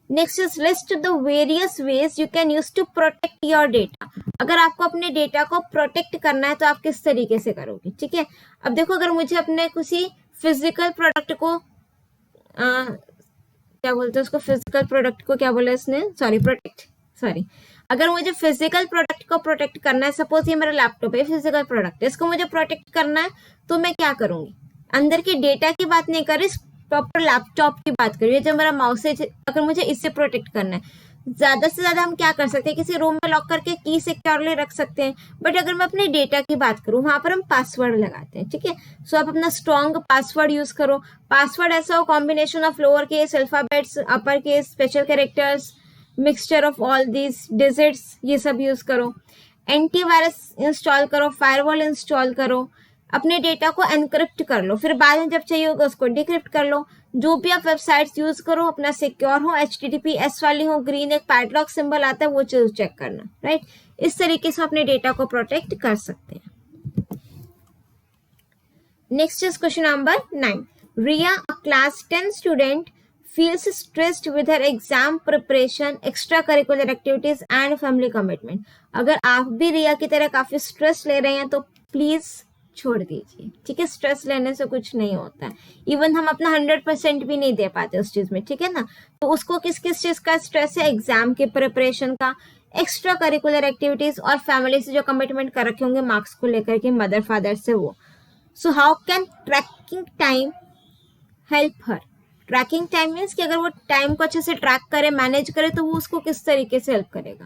Next is list the various ways you can use to protect your data. अगर आपको अपने डेटा को प्रोटेक्ट करना है तो आप किस तरीके से करोगे, ठीक है। अब देखो अगर मुझे अपने किसी फिजिकल प्रोडक्ट को क्या बोलते हैं उसको, फिजिकल प्रोडक्ट को क्या बोला इसने, सॉरी, अगर मुझे फिजिकल प्रोडक्ट को प्रोटेक्ट करना है, सपोज ये मेरा लैपटॉप है, फिजिकल प्रोडक्ट है, इसको मुझे प्रोटेक्ट करना है, तो मैं क्या करूंगी, अंदर के डेटा की बात नहीं कर रही, प्रॉपर लैपटॉप की बात कर रही है, जो मेरा माउस है, अगर मुझे इससे प्रोटेक्ट करना है, ज्यादा से ज्यादा हम क्या कर सकते हैं, किसी रूम में लॉक करके की सिक्योरली रख सकते हैं, बट अगर मैं अपने डेटा की बात करूं वहां पर हम पासवर्ड लगाते हैं, ठीक है। सो आप अपना स्ट्रॉन्ग पासवर्ड यूज करो। पासवर्ड ऐसा हो combination of lower case alphabets, upper case, special characters, mixture of all these digits, ये सब यूज करो। एंटीवायरस इंस्टॉल करो, फायरवॉल इंस्टॉल करो, अपने डेटा को एनक्रिप्ट कर लो, फिर बाद में जब चाहिए होगा उसको डिक्रिप्ट कर लो। जो भी आप वेबसाइट्स यूज करो अपना सिक्योर हो, HTTPS वाली हो, ग्रीन एक पैडलॉक सिंबल आता है वो चीज चेक करना, राइट। इस तरीके से अपने डेटा को प्रोटेक्ट कर सकते हैं। Next is question number 9, Riya a class 10 student feels stressed with her exam preparation, extra curricular activities and family commitment। अगर आप भी रिया की तरह काफी स्ट्रेस ले रहे हैं तो प्लीज छोड़ दीजिए, ठीक है। स्ट्रेस लेने से कुछ नहीं होता है, इवन हम अपना 100% भी नहीं दे पाते उस चीज में, ठीक है ना। तो उसको किस किस चीज का स्ट्रेस है, एग्जाम के प्रिपरेशन का, एक्स्ट्रा करिकुलर एक्टिविटीज, और फैमिली से जो कमिटमेंट कर रखे होंगे मार्क्स को लेकर के मदर फादर से वो। So how can tracking time help her. Tracking time means कि अगर वो टाइम को अच्छे से ट्रैक करे, मैनेज करे, तो वो उसको किस तरीके से हेल्प करेगा।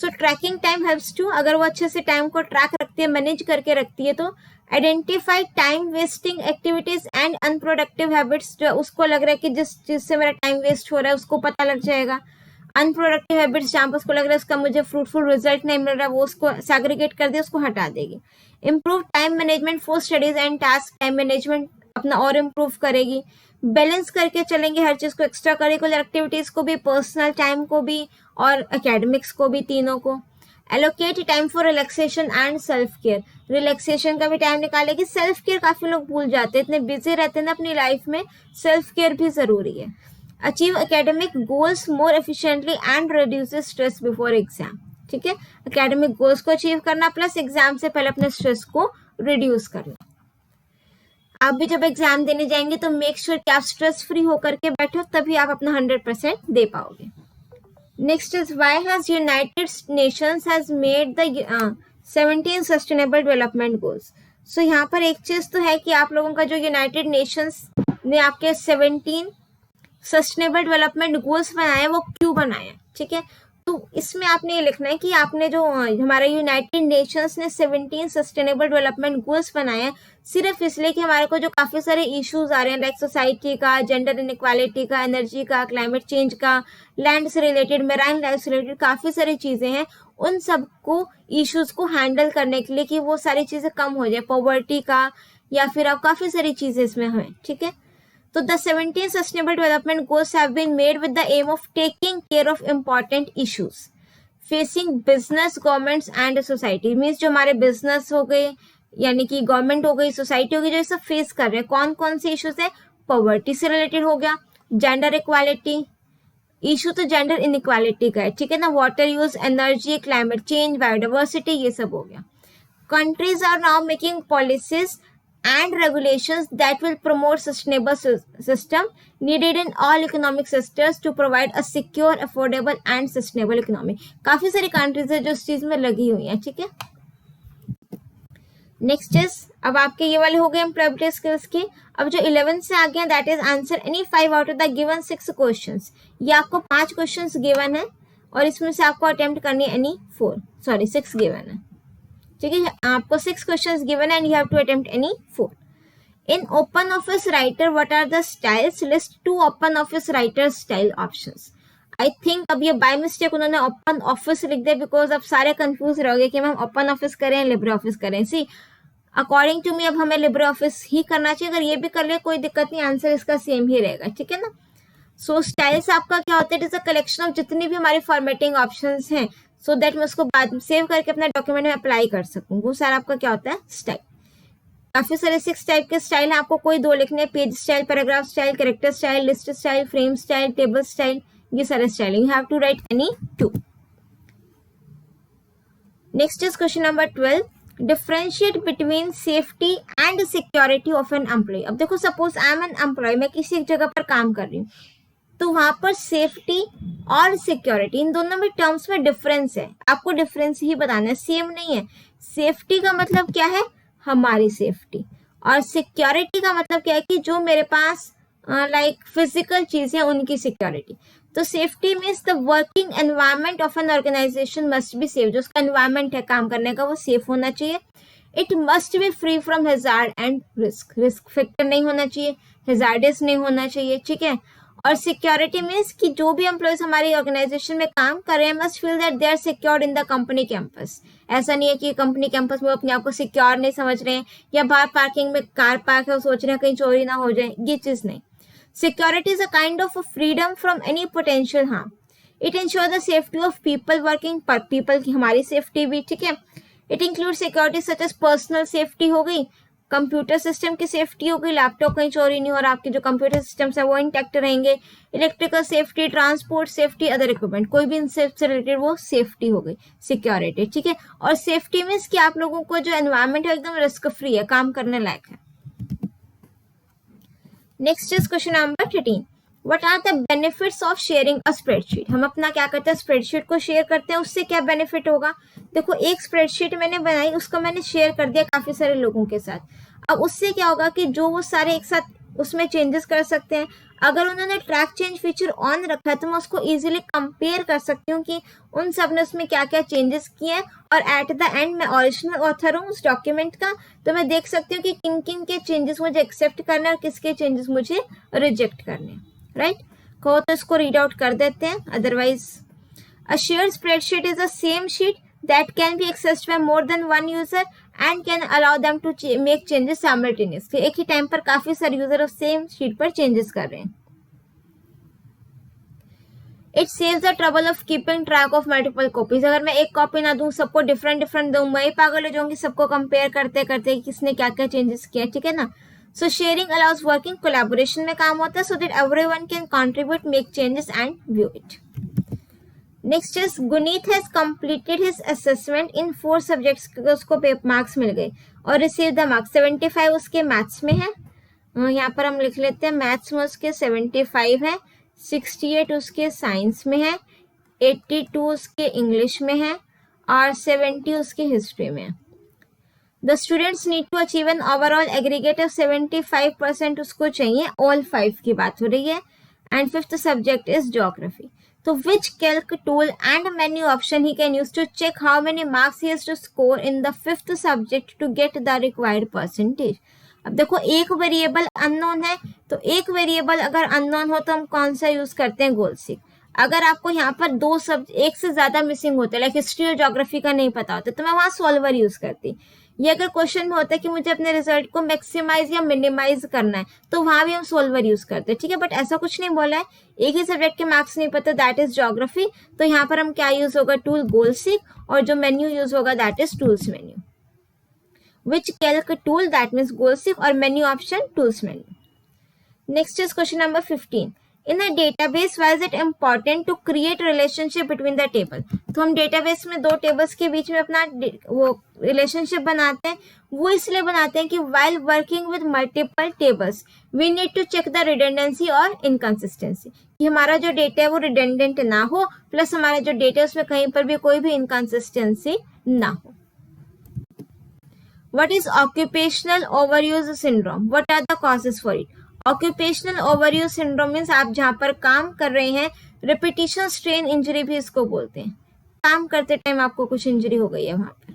सो ट्रैकिंग टाइम हेल्प्स टू, अगर वो अच्छे से टाइम को ट्रैक रखती है, मैनेज करके रखती है, तो identify time wasting activities and unproductive habits, जो उसको लग रहा है कि जिस चीज से मेरा टाइम वेस्ट हो रहा है उसको पता लग जाएगा। अनप्रोडक्टिव हैबिट्स जहाँ पर उसको लग रहा है उसका मुझे फ्रूटफुल रिजल्ट नहीं मिल रहा, वो उसको सैग्रीगेट कर दे, उसको हटा देगी। Improve time management for studies and task, time management अपना और इम्प्रूव करेगी। बैलेंस करके चलेंगे हर चीज को, एक्स्ट्रा करिकुलर एक्टिविटीज को भी, पर्सनल टाइम को भी और एकेडमिक्स को भी, तीनों को। Allocate time for relaxation and self care, relaxation का भी टाइम निकालेगी। सेल्फ केयर काफी लोग भूल जाते हैं, इतने बिजी रहते हैं ना अपनी लाइफ में, सेल्फ केयर भी जरूरी है। Achieve academic goals more efficiently and reduce stress before exam, ठीक है। एकेडमिक गोल्स को अचीव करना प्लस एग्जाम से पहले अपने स्ट्रेस को रिड्यूस करना। आप भी जब एग्जाम देने जाएंगे तो मेक श्योर कि आप स्ट्रेस फ्री होकर के बैठो, तभी आप अपना 100% दे पाओगे। Next is why has united nations has made the 17 sustainable development goals. So यहाँ पर एक चीज तो है कि आप लोगों का जो यूनाइटेड नेशंस ने आपके 17 सस्टेनेबल डेवलपमेंट गोल्स बनाए, वो क्यों बनाए, ठीक है। तो इसमें आपने ये लिखना है कि आपने जो हमारे यूनाइटेड नेशंस ने 17 सस्टेनेबल डेवलपमेंट गोल्स बनाए सिर्फ इसलिए कि हमारे को जो काफी सारे इश्यूज आ रहे हैं, लाइक सोसाइटी का, जेंडर इनइक्वालिटी का, एनर्जी का, क्लाइमेट चेंज का, लैंड से रिलेटेड, मेराइन लाइफ से रिलेटेड काफी सारी चीजें हैं, उन सबको इश्यूज को हैंडल करने के लिए कि वो सारी चीजें कम हो जाए, पॉवर्टी का या फिर अब काफी सारी चीजें इसमें हमें, ठीक है। So the 17 sustainable development goals have been made with the aim of taking care of important issues facing business, governments and society. Means जो हमारे business हो गए, यानी कि गवर्नमेंट हो गई, सोसाइटी हो गई, जो ये सब फेस कर रहे हैं, कौन कौन से इश्यूज है, पॉवर्टी से रिलेटेड हो गया, जेंडर इक्वालिटी, इशू तो जेंडर इनइक्वालिटी का है, ठीक है ना, water use, energy, climate change, biodiversity, ये सब हो गया। Countries are now making policies and regulations that will promote sustainable system needed in all economic sectors to provide a secure, affordable and sustainable economy. काफी सारी countries है जो इस चीज में लगी हुई हैं, ठीक है। नेक्स्ट इज, अब आपके ये वाले हो गए एम्प्लॉयबिलिटी स्किल्स के। अब जो 11 से आ गया, that is answer any 5 out of the given 6 questions. ये आपको 5 क्वेश्चंस गिवन है और इसमें से आपको अटेम्प्ट करनी है एनी 6 गिवन है, ठीक है। आपको 6 questions given and you have to attempt any 4। In OpenOffice Writer what are the styles, list 2 OpenOffice Writer style options. I think अब ये बाय मिस्टेक उन्होंने ओपन ऑफिस लिख दिया, बिकॉज अब सारे कंफ्यूज रहोगे कि हम ओपन ऑफिस करें लिब्रे ऑफिस करें। सी अकॉर्डिंग टू मी अब हमें लिब्रे ऑफिस ही करना चाहिए, अगर ये भी कर ले कोई दिक्कत नहीं, आंसर इसका सेम ही रहेगा, ठीक है ना। सो स्टाइल्स आपका क्या होता है, it is a collection of जितनी भी हमारी फॉर्मेटिंग ऑप्शंस हैं, सो दैट मैं उसको बाद में सेव करके अपना डॉक्यूमेंट में अप्लाई कर सकूं, वो सारा आपका क्या होता है, स्टाइल। काफी सारे 6 टाइप के स्टाइल हैं, आपको कोई 2 लिखने, page style, paragraph style, character style, list style, frame style, table style, ये सारे style, you have to write any 2। Next is question number 12, differentiate between safety and security of an employ. अब देखो suppose I am an employ, मैं किसी एक जगह पर काम कर रही हूँ, तो वहां पर सेफ्टी और सिक्योरिटी इन दोनों में टर्म्स में डिफरेंस है, आपको डिफरेंस ही बताना है, सेम नहीं है। सेफ्टी का मतलब क्या है, हमारी सेफ्टी, और सिक्योरिटी का मतलब क्या है कि जो मेरे पास लाइक फिजिकल चीजें हैं उनकी सिक्योरिटी। तो safety means the working environment of an organisation must be safe, जो उसका एनवायरनमेंट है काम करने का वो सेफ होना चाहिए। It must be free from hazard and risk, risk factor नहीं होना चाहिए, हैजार्डस नहीं होना चाहिए, ठीक है। और सिक्योरिटी मीन्स कि जो भी एम्प्लॉयज हमारी ऑर्गेनाइजेशन में काम कर रहे हैं must feel that they are secured in the company campus. ऐसा नहीं है कि कंपनी कैंपस में अपने आप को सिक्योर नहीं समझ रहे हैं, या बाहर पार्किंग में कार पार्क है वो सोच रहे हैं कहीं चोरी ना हो जाए, ये चीज नहीं। Security is a kind of freedom from any potential harm. It ensure the safety of people working, पर पीपल की हमारी सेफ्टी भी, ठीक है। It include security such as personal safety हो गई, कंप्यूटर सिस्टम की सेफ्टी हो गई, लैपटॉप कहीं चोरी नहीं हो रहा, आपके जो कंप्यूटर सिस्टम्स है वो इंटैक्ट रहेंगे, electrical safety, transport safety, other equipment, कोई भी इनसे रिलेटेड वो सेफ्टी हो गई, सिक्योरिटी, ठीक है। और सेफ्टी मीन्स कि आप लोगों को जो एनवायरनमेंट है एकदम रिस्क फ्री है, काम करने लायक है। Next is question number 13, what are the benefits of sharing a spreadsheet. हम अपना क्या करते हैं, स्प्रेडशीट को शेयर करते हैं, उससे क्या बेनिफिट होगा। देखो एक स्प्रेडशीट मैंने बनाई, उसको मैंने शेयर कर दिया काफी सारे लोगों के साथ, अब उससे क्या होगा कि जो वो सारे एक साथ उसमें चेंजेस कर सकते हैं, अगर उन्होंने ट्रैक चेंज फीचर ऑन रखा है तो मैं उसको इजीली कंपेयर कर सकती हूँ कि उन सब ने उसमें क्या क्या चेंजेस किए हैं, और एट द एंड मैं ओरिजिनल ऑथर हूँ उस डॉक्यूमेंट का, तो मैं देख सकती हूँ कि किन किन के चेंजेस मुझे एक्सेप्ट करने हैं और किसके चेंजेस मुझे रिजेक्ट करने हैं, राइट। कहो तो इसको रीड आउट कर देते हैं, otherwise a shared spreadsheet is the same sheet that can be accessed by more than one user and can allow them to make changes simultaneously। एक ही टाइम पर काफी सारे यूजर उस सेम शीट पर changes कर रहे हैं। It saves the trouble of keeping track of multiple copies। अगर मैं एक कॉपी ना दूं, सबको डिफरेंट दूं, मैं ही पागल हो जाऊंगी सबको कंपेयर करते करते किसने क्या क्या चेंजेस किया, ठीक है ना। सो शेयरिंग अलाउज वर्किंग, कोलैबोरेशन में काम होता है, so that everyone can contribute, make changes and view it. Next is Guneet has completed his assessment in 4 subjects, उसको मार्क्स मिल गए और रिसीव द मार्क्स। 75 उसके मैथ्स में है, यहाँ पर हम लिख लेते हैं मैथ्स में उसके 75 है, 68 उसके साइंस में है, 82 उसके इंग्लिश में है और 70 उसके हिस्ट्री में है। The students need to achieve an overall aggregate of 75% उसको चाहिए, ऑल 5 की बात हो रही है। And 5th subject is geography. So which calc tool and menu option he can use to check how many marks he has to score in the 5th subject to get the required percentage। अब देखो एक variable unknown है, तो एक variable अगर unknown हो तो हम कौन सा यूज करते हैं, गोल सीक। अगर आपको यहाँ पर एक से ज्यादा मिसिंग होते हैं, लाइक हिस्ट्री और ज्योग्राफी का नहीं पता होता, तो मैं वहां सॉल्वर यूज करती। ये अगर क्वेश्चन में होता है कि मुझे अपने रिजल्ट को मैक्सिमाइज या मिनिमाइज करना है, तो वहां भी हम सॉल्वर यूज करते हैं, ठीक है। बट ऐसा कुछ नहीं बोला है, एक ही सब्जेक्ट के मार्क्स नहीं पता, दैट इज ज्योग्राफी, तो यहाँ पर हम क्या यूज होगा, टूल गोल सीक, और जो मेन्यू यूज होगा that is tools menu. Which Calc tool, that means goal seek, और menu option tools menu. Next is question number 15। In a database why is it important to create relationship between the table. तो हम database में 2 tables के बीच में अपना वो relationship बनाते हैं, वो इसलिए बनाते हैं कि while working with multiple tables we need to check the redundancy और inconsistency, कि हमारा जो डेटा है वो रिडेंडेंट ना हो, प्लस हमारा जो डेटा है उसमें कहीं पर भी कोई भी इनकंसिस्टेंसी ना हो। What is occupational overuse syndrome? What are the causes for it? Occupational overuse syndrome means आप जहाँ पर काम कर रहे हैं, repetition strain injury भी इसको बोलते हैं, काम करते टाइम आपको कुछ इंजरी हो गई है वहां पर।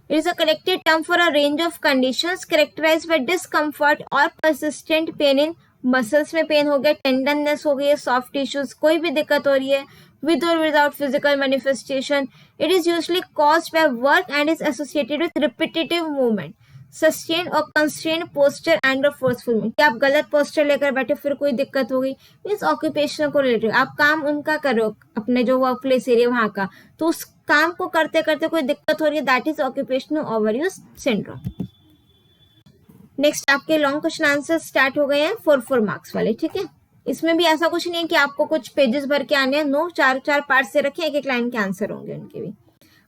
It is a collective term for a range of conditions characterized by discomfort or persistent pain in muscles में पेन हो गया, टेंडननेस हो गई है, सॉफ्ट टिश्यूज कोई भी दिक्कत हो रही है, with or without physical manifestation. It is usually caused by work and is associated with repetitive movement, sustained or constrained posture and or forceful movement। कि आप गलत पोस्टर लेकर बैठे फिर कोई दिक्कत हो गई, मीन्स ऑक्यूपेशनल को रिलेटेड, आप काम उनका करो अपने जो वर्क प्लेस एरिया वहां का, तो उस काम को करते करते कोई दिक्कत हो रही है, that is occupational overuse syndrome. Next आपके लॉन्ग क्वेश्चन आंसर स्टार्ट हो गए हैं 4 मार्क्स वाले, ठीक है। इसमें भी ऐसा कुछ नहीं है कि आपको कुछ पेजेस भर के आने हैं, नो, 4 पार्ट से रखे, एक लाइन के आंसर होंगे उनके भी।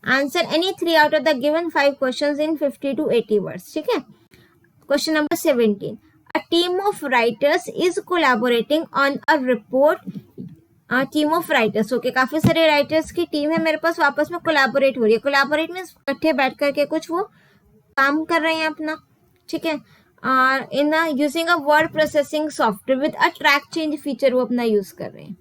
Answer any 3 out of the given 5 questions in 50 to 80 words, ठीक है। Question number 17। A team of writers is collaborating on a report. Team of writers, okay, काफी सारे राइटर्स की टीम है मेरे पास, आपस में कोलैबोरेट हो रही है। कोलैबोरेट मींस इकट्ठे बैठ करके कुछ वो काम कर रहे हैं अपना, ठीक है। In using a word processing software with a track change feature वो अपना यूज कर रहे हैं।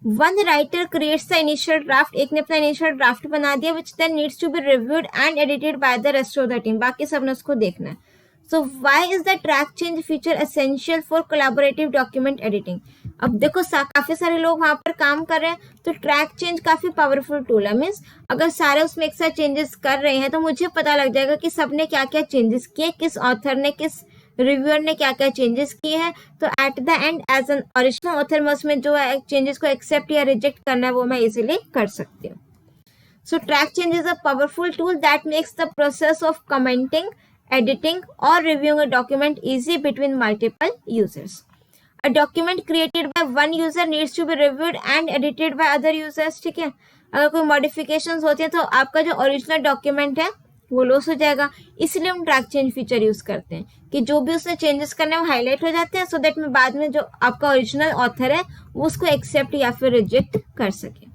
One writer creates the initial draft, एक ने अपना इनिशियल ड्राफ्ट बना दिया, which then needs to be reviewed and edited by the rest of the team, बाकी सबने उसको देखना है। So why is the track change feature essential for collaborative document editing. अब देखो काफी सारे लोग वहां पर काम कर रहे हैं, तो ट्रैक चेंज काफी पावरफुल टूल है, मीन्स अगर सारे उसमें एक साथ चेंजेस कर रहे हैं तो मुझे पता लग जाएगा कि सबने क्या क्या चेंजेस किए, किस ऑथर ने, किस रिव्यूअर ने क्या क्या चेंजेस किए हैं। तो at the end as an original author में उसमें जो है चेंजेस को एक्सेप्ट या रिजेक्ट करना है वो मैं इजीली कर सकती हूँ। So track change is a powerful tool that makes the process of commenting, editing or reviewing a document easy between multiple users. A document created by one user needs to be reviewed and edited by other users, ठीक है। अगर कोई modifications होती हैं तो आपका जो original document है वो लॉस हो जाएगा, इसलिए हम ट्रैक चेंज फीचर यूज करते हैं कि जो भी उसने चेंजेस करने वो हाईलाइट हो जाते हैं, सो दैट में बाद में जो आपका ओरिजिनल ऑथर है वो उसको एक्सेप्ट या फिर रिजेक्ट कर सके।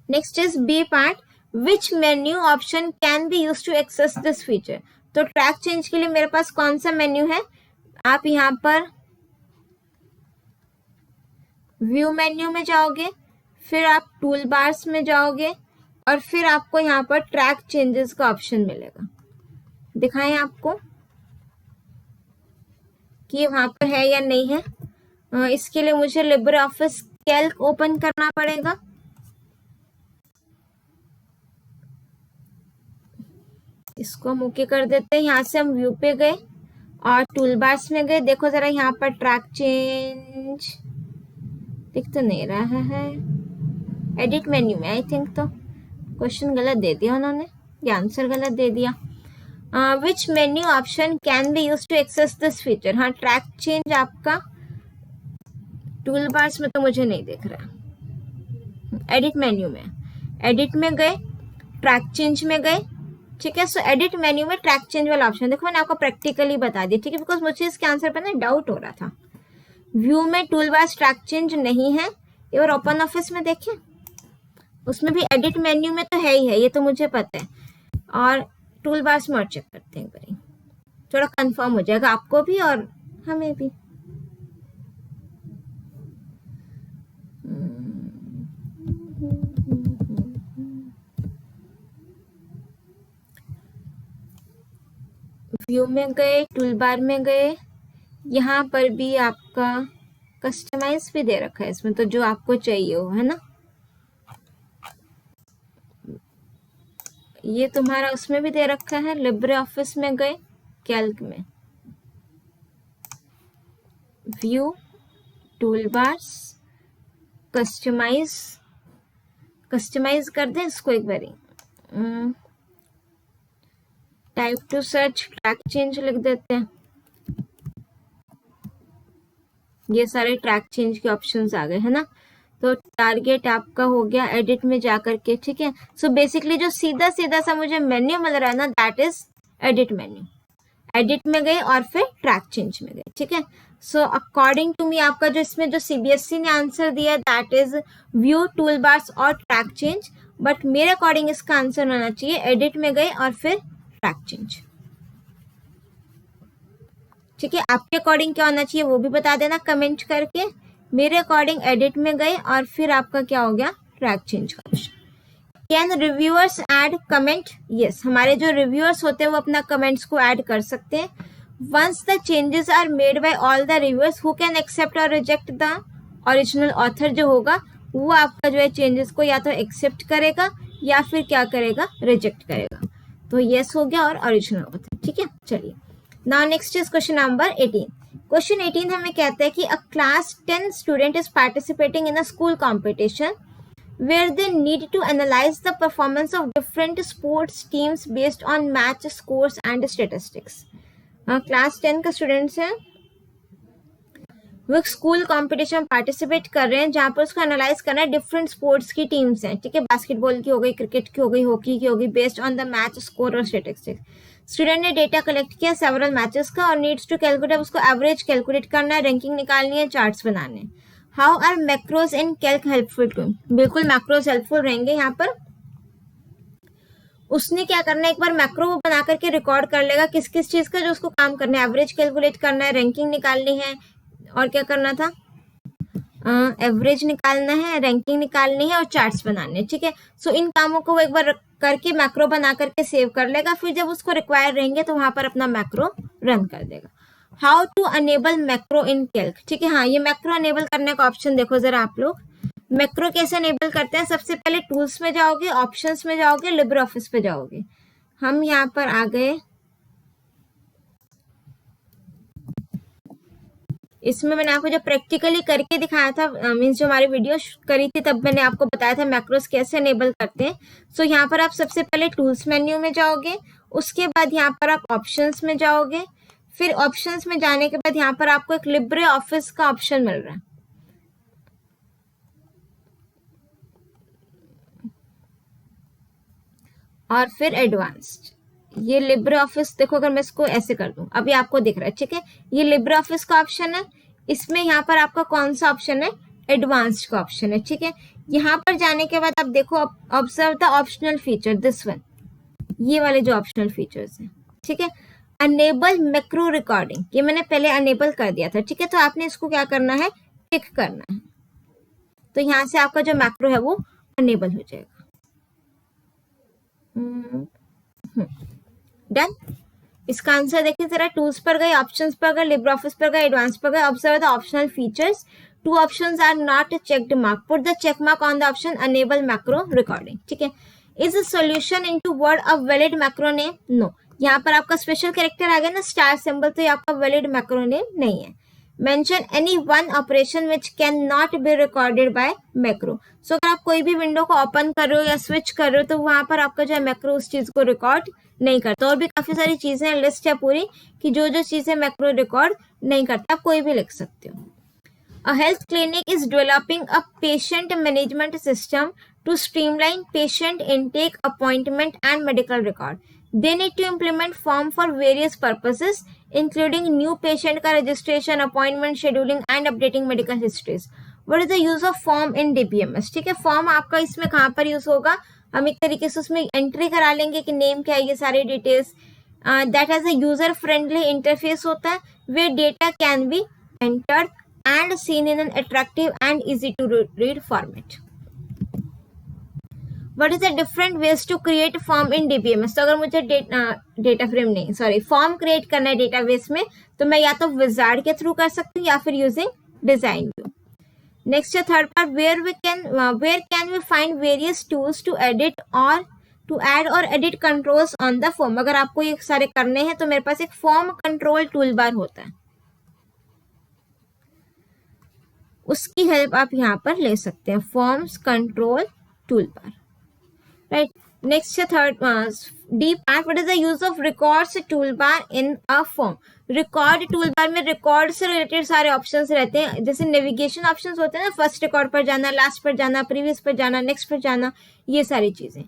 Next is B part, which menu option can be used to access this feature। तो ट्रैक चेंज के लिए मेरे पास कौन सा मेन्यू है, आप यहाँ पर व्यू मेन्यू में जाओगे, फिर आप टूल बार्स में जाओगे और फिर आपको यहाँ पर ट्रैक चेंजेस का ऑप्शन मिलेगा। दिखाएं आपको कि वहां पर है या नहीं है। इसके लिए मुझे लिब्रे ऑफिस कैल्क ओपन करना पड़ेगा। इसको हम ओके कर देते हैं। यहाँ से हम व्यू पे गए और टूल बार्स में गए। देखो जरा यहाँ पर ट्रैक चेंज दिख तो नहीं रहा है, एडिट मेन्यू में आई थिंक। तो क्वेश्चन गलत दे दिया उन्होंने, ये आंसर गलत दे दिया। Which menu option can be use to access this feature. हाँ, ट्रैक चेंज आपका टूल बार्स में तो मुझे नहीं दिख रहा, एडिट मेन्यू में। एडिट में गए, ट्रैक चेंज में गए, ठीक है। सो एडिट मेन्यू में ट्रैक चेंज वाला ऑप्शन देखो, मैंने आपको प्रैक्टिकली बता दिया, ठीक है, बिकॉज मुझे इसके आंसर पर ना डाउट हो रहा था। व्यू में टूल बार्स ट्रैक चेंज नहीं है। एक बार ओपन ऑफिस में देखें, उसमें भी एडिट मेन्यू में तो है ही है, ये तो मुझे पता है। और टूल बार्स में और चेक करते हैं एक बार, थोड़ा कंफर्म हो जाएगा आपको भी और हमें भी। व्यू में गए, टूल बार में गए, यहाँ पर भी आपका कस्टमाइज भी दे रखा है इसमें, तो जो आपको चाहिए हो, है ना। ये तुम्हारा उसमें भी दे रखा है। लिब्रे ऑफिस में गए, कैल्क में व्यू, टूल बार्स, कस्टमाइज कर दें इसको एक बारी। Type two search, track change लिख देते हैं। ये सारे ट्रैक चेंज के ऑप्शंस आ गए, है ना। तो टारगेट आपका हो गया एडिट में जाकर के, ठीक है। सो बेसिकली जो सीधा सीधा सा मुझे मेन्यू मिल रहा है ना, that is edit menu. Edit में गए और फिर ट्रैक चेंज में गए, ठीक है। सो अकॉर्डिंग टू मी आपका जो इसमें जो सीबीएसई ने आंसर दिया that is view, tool bars और ट्रैक चेंज, बट मेरे अकॉर्डिंग इसका आंसर होना चाहिए एडिट में गए और फिर ट्रैक चेंज, ठीक है। आपके अकॉर्डिंग क्या होना चाहिए वो भी बता देना कमेंट करके। मेरे अकॉर्डिंग एडिट में गए और फिर आपका क्या हो गया, ट्रैक चेंज का option. Can reviewers add comment? Yes, हमारे जो रिव्यूअर्स होते हैं वो अपना कमेंट्स को ऐड कर सकते हैं। Once the changes are made by all the reviewers who can accept और रिजेक्ट द ओरिजिनल ऑथर, जो होगा वो आपका जो है चेंजेस को या तो एक्सेप्ट करेगा या फिर क्या करेगा, रिजेक्ट करेगा। तो यस हो गया और ओरिजिनल ऑथर, ठीक है। चलिए, now next is question number 18। Question 18 हमें कहता है कि अ class 10 student is participating in a school competition where they need to analyze the performance of different sports teams based on match scores and statistics. Class 10 का students हैं, वो school competition participate कर रहे हैं जहाँ पर उसको एनालाइज करना है। डिफरेंट स्पोर्ट्स की टीम्स हैं, ठीक है, बास्केटबॉल की हो गई, क्रिकेट की हो गई, हॉकी की हो गई, based on the match score और स्टैटिस्टिक्स। स्टूडेंट ने डेटा कलेक्ट किया सेवरल मैचेस का और नीड्स टू कैलकुलेट, उसको एवरेज कैलकुलेट करना है, रैंकिंग निकालनी है, चार्ट्स बनाने हैं। How are macros in Calc helpful to? बिल्कुल मैक्रोज हेल्पफुल रहेंगे यहाँ पर। उसने क्या करना है, एक बार मैक्रो वो बना करके रिकॉर्ड कर लेगा किस किस चीज का जो उसको काम करना है, एवरेज कैलकुलेट करना है, रैंकिंग निकालनी है, और क्या करना था, एवरेज निकालना है, रैंकिंग निकालनी है और चार्ट्स बनाने, ठीक है। सो इन कामों को वो एक बार करके मैक्रो बना करके सेव कर लेगा, फिर जब उसको रिक्वायर रहेंगे तो वहां पर अपना मैक्रो रन कर देगा। How to enable macro in Calc, ठीक है। हाँ, ये मैक्रो अनेबल करने का ऑप्शन देखो जरा आप लोग। मैक्रो कैसे अनेबल करते हैं, सबसे पहले टूल्स में जाओगे, ऑप्शंस में जाओगे, लिब्रे ऑफिस पे जाओगे। हम यहाँ पर आ गए, इसमें मैंने आपको जो प्रैक्टिकली करके दिखाया था, मीन्स जो हमारी वीडियो करी थी तब मैंने आपको बताया था मैक्रोस कैसे अनेबल करते हैं। सो यहाँ पर आप सबसे पहले टूल्स मेन्यू में जाओगे, उसके बाद यहाँ पर आप ऑप्शंस में जाओगे, फिर ऑप्शंस में जाने के बाद यहाँ पर आपको एक लिब्रे ऑफिस का ऑप्शन मिल रहा है। और फिर एडवांस्ड, ये लिब्रे ऑफिस देखो, अगर मैं इसको ऐसे कर दूं, अभी आपको दिख रहा है, ठीक है। ये लिब्रे ऑफिस का ऑप्शन है, इसमें यहाँ पर आपका कौन सा ऑप्शन है, एडवांस्ड का ऑप्शन है, ठीक है। यहाँ पर जाने के बाद आप देखो, observe the optional feature, this one, ये वाले जो ऑप्शनल फीचर्स हैं, ठीक है। अनेबल मैक्रो रिकॉर्डिंग, ये मैंने पहले अनेबल कर दिया था, ठीक है। तो आपने इसको क्या करना है, टिक करना है, तो यहाँ से आपका जो मैक्रो है वो अनेबल हो जाएगा। डन। इसका आंसर देखिए जरा, टूल्स पर गए, ऑप्शंस पर गए, लिब्रे ऑफिस पर गए, एडवांस पर गए, observe the optional features, two options are not checked mark, put the check mark on the option enable macro recording, ठीक है। Is a solution into word a valid macro name? No. यहाँ पर आपका special character आ गया ना, star symbol, तो ये आपका वैलिड मैक्रो नेम नहीं है। Mention any one operation which can not be recorded by macro. So अगर आप कोई भी विंडो को ओपन कर रहे हो या स्विच कर रहे हो तो वहां पर आपका जो है मैक्रो उस चीज को रिकॉर्ड नहीं करता। और भी काफी सारी चीजें, लिस्ट है पूरी कि जो जो चीजें मैक्रो रिकॉर्ड नहीं करता, आप कोई भी लिख सकते हो। A health clinic is developing a patient management system to streamline patient intake, appointment, and medical record. They need to implement form for various purposes, including new patient का registration, appointment scheduling, and updating medical histories. What is the use of form in DBMS? ठीक है, form आपका इसमें कहाँ पर use होगा, हम एक तरीके से उसमें एंट्री करा लेंगे कि नेम क्या है, ये सारी details. That has a user friendly interface होता है, way data can be entered and seen in an attractive and easy to read format. What is the different ways to create form in DBMS? तो अगर मुझे data frame नहीं, sorry, form create करना है database में, तो मैं या तो विजार्ड के थ्रू कर सकती हूँ या फिर यूजिंग डिजाइन व्यू। नेक्स्ट है third part, where can we find various tools to edit or to add or edit controls on the form? अगर आपको ये सारे करने हैं तो मेरे पास एक फॉर्म कंट्रोल टूल बार होता है, उसकी हेल्प आप यहाँ पर ले सकते हैं, forms control tool bar, right. Next है third D part, what is the use of records tool bar in a form? Record tool bar में रिकॉर्ड से रिलेटेड सारे ऑप्शंस रहते हैं, जैसे नेविगेशन ऑप्शंस होते हैं ना, फर्स्ट रिकॉर्ड पर जाना, लास्ट पर जाना, प्रीवियस पर जाना, नेक्स्ट पर जाना, ये सारी चीजें।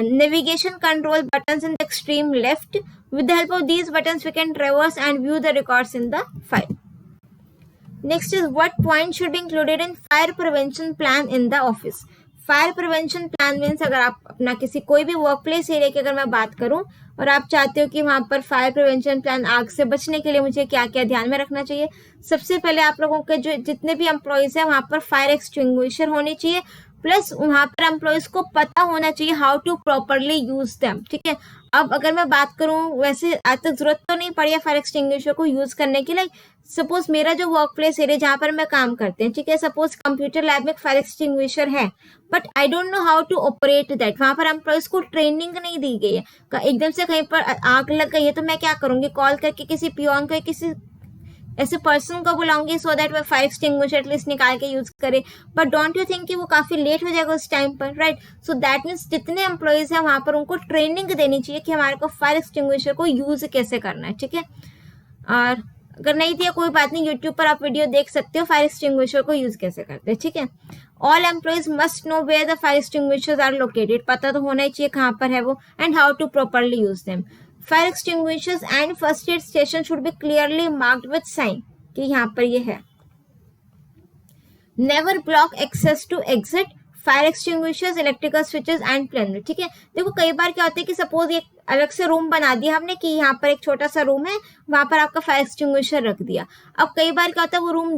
Navigation control buttons in the extreme left, with the help of these buttons we can traverse and view the records in the file. Next is what point should be included in fire prevention plan in the office? Fire prevention plan means अगर आप अपना किसी कोई भी work place area की अगर मैं बात करूं और आप चाहते हो कि वहां पर फायर प्रिवेंशन प्लान, आग से बचने के लिए मुझे क्या क्या ध्यान में रखना चाहिए, सबसे पहले आप लोगों के जो जितने भी एम्प्लॉयज हैं वहां पर फायर एक्सटिंग्विशर होनी चाहिए, प्लस वहां पर एम्प्लॉयज को पता होना चाहिए how to properly use them, ठीक है। अब अगर मैं बात करूं, वैसे आज तक जरूरत तो नहीं पड़ी है फायर एक्सटिंग्विशर को यूज करने की, लाइक सपोज मेरा जो वर्क प्लेस एरिया जहाँ पर मैं काम करते हैं, ठीक है, सपोज कंप्यूटर लैब में फायर एक्सटिंग्विशर है, but I don't know how to operate that. वहां पर एम्प्लॉयज को ट्रेनिंग नहीं दी गई है, एकदम से कहीं पर आग लग गई है तो मैं क्या करूंगी, कॉल करके किसी पियोन को, किसी ऐसे पर्सन को बुलाऊंगी सो दैट वो फायर एक्सटिंग्विशर एटलीस्ट निकाल के यूज करे, बट डोंट यू थिंक कि वो काफी लेट हो जाएगा उस टाइम पर, राइट। सो दैट मीन्स जितने एम्प्लॉयज हैं वहां पर उनको ट्रेनिंग देनी चाहिए कि हमारे को फायर एक्सटिंग्विशर को यूज कैसे करना है, ठीक है। और अगर नहीं दिया कोई बात नहीं, यूट्यूब पर आप वीडियो देख सकते हो फायर एक्सटिंग्विशर को यूज कैसे करते हैं, ठीक है। All employees must know where the fire extinguishers are located, पता तो होना ही चाहिए कहाँ पर है वो, and how to properly use them. Fire extinguishers and first aid station should be clearly marked with sign कि यहाँ पर ये है। Never block access to exit fire extinguishers, electrical switches and planner, ठीक है। देखो कई बार क्या होता है कि सपोज एक अलग से रूम बना दिया हमने कि यहाँ पर एक छोटा सा रूम है, वहां पर आपका फायर एक्सटिंग्विशर रख दिया। अब कई बार क्या होता है वो रूम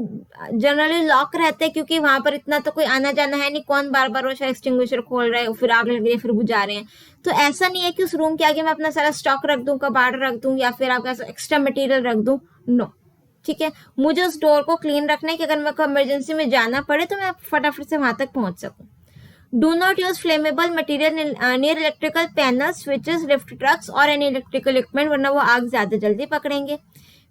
जनरली लॉक रहता है क्योंकि वहां पर इतना तो कोई आना जाना है नहीं, कौन बार बार वो फायर एक्सटिंग्विशर खोल रहा है, फिर आग लग रही है फिर बुझा रहे हैं। तो ऐसा नहीं है कि उस रूम के आगे मैं अपना सारा स्टॉक रख दूं, कबाड़ रख दूं या फिर आपका एक्स्ट्रा मटेरियल रख दूं, नो, ठीक है। मुझे उस डोर को क्लीन रखना है कि अगर मेरे को इमरजेंसी में जाना पड़े तो मैं फटाफट से वहां तक पहुंच सकूं। Do not use flammable material near electrical panels, switches, lift trucks or any electrical equipment, वरना वो आग ज्यादा जल्दी पकड़ेंगे।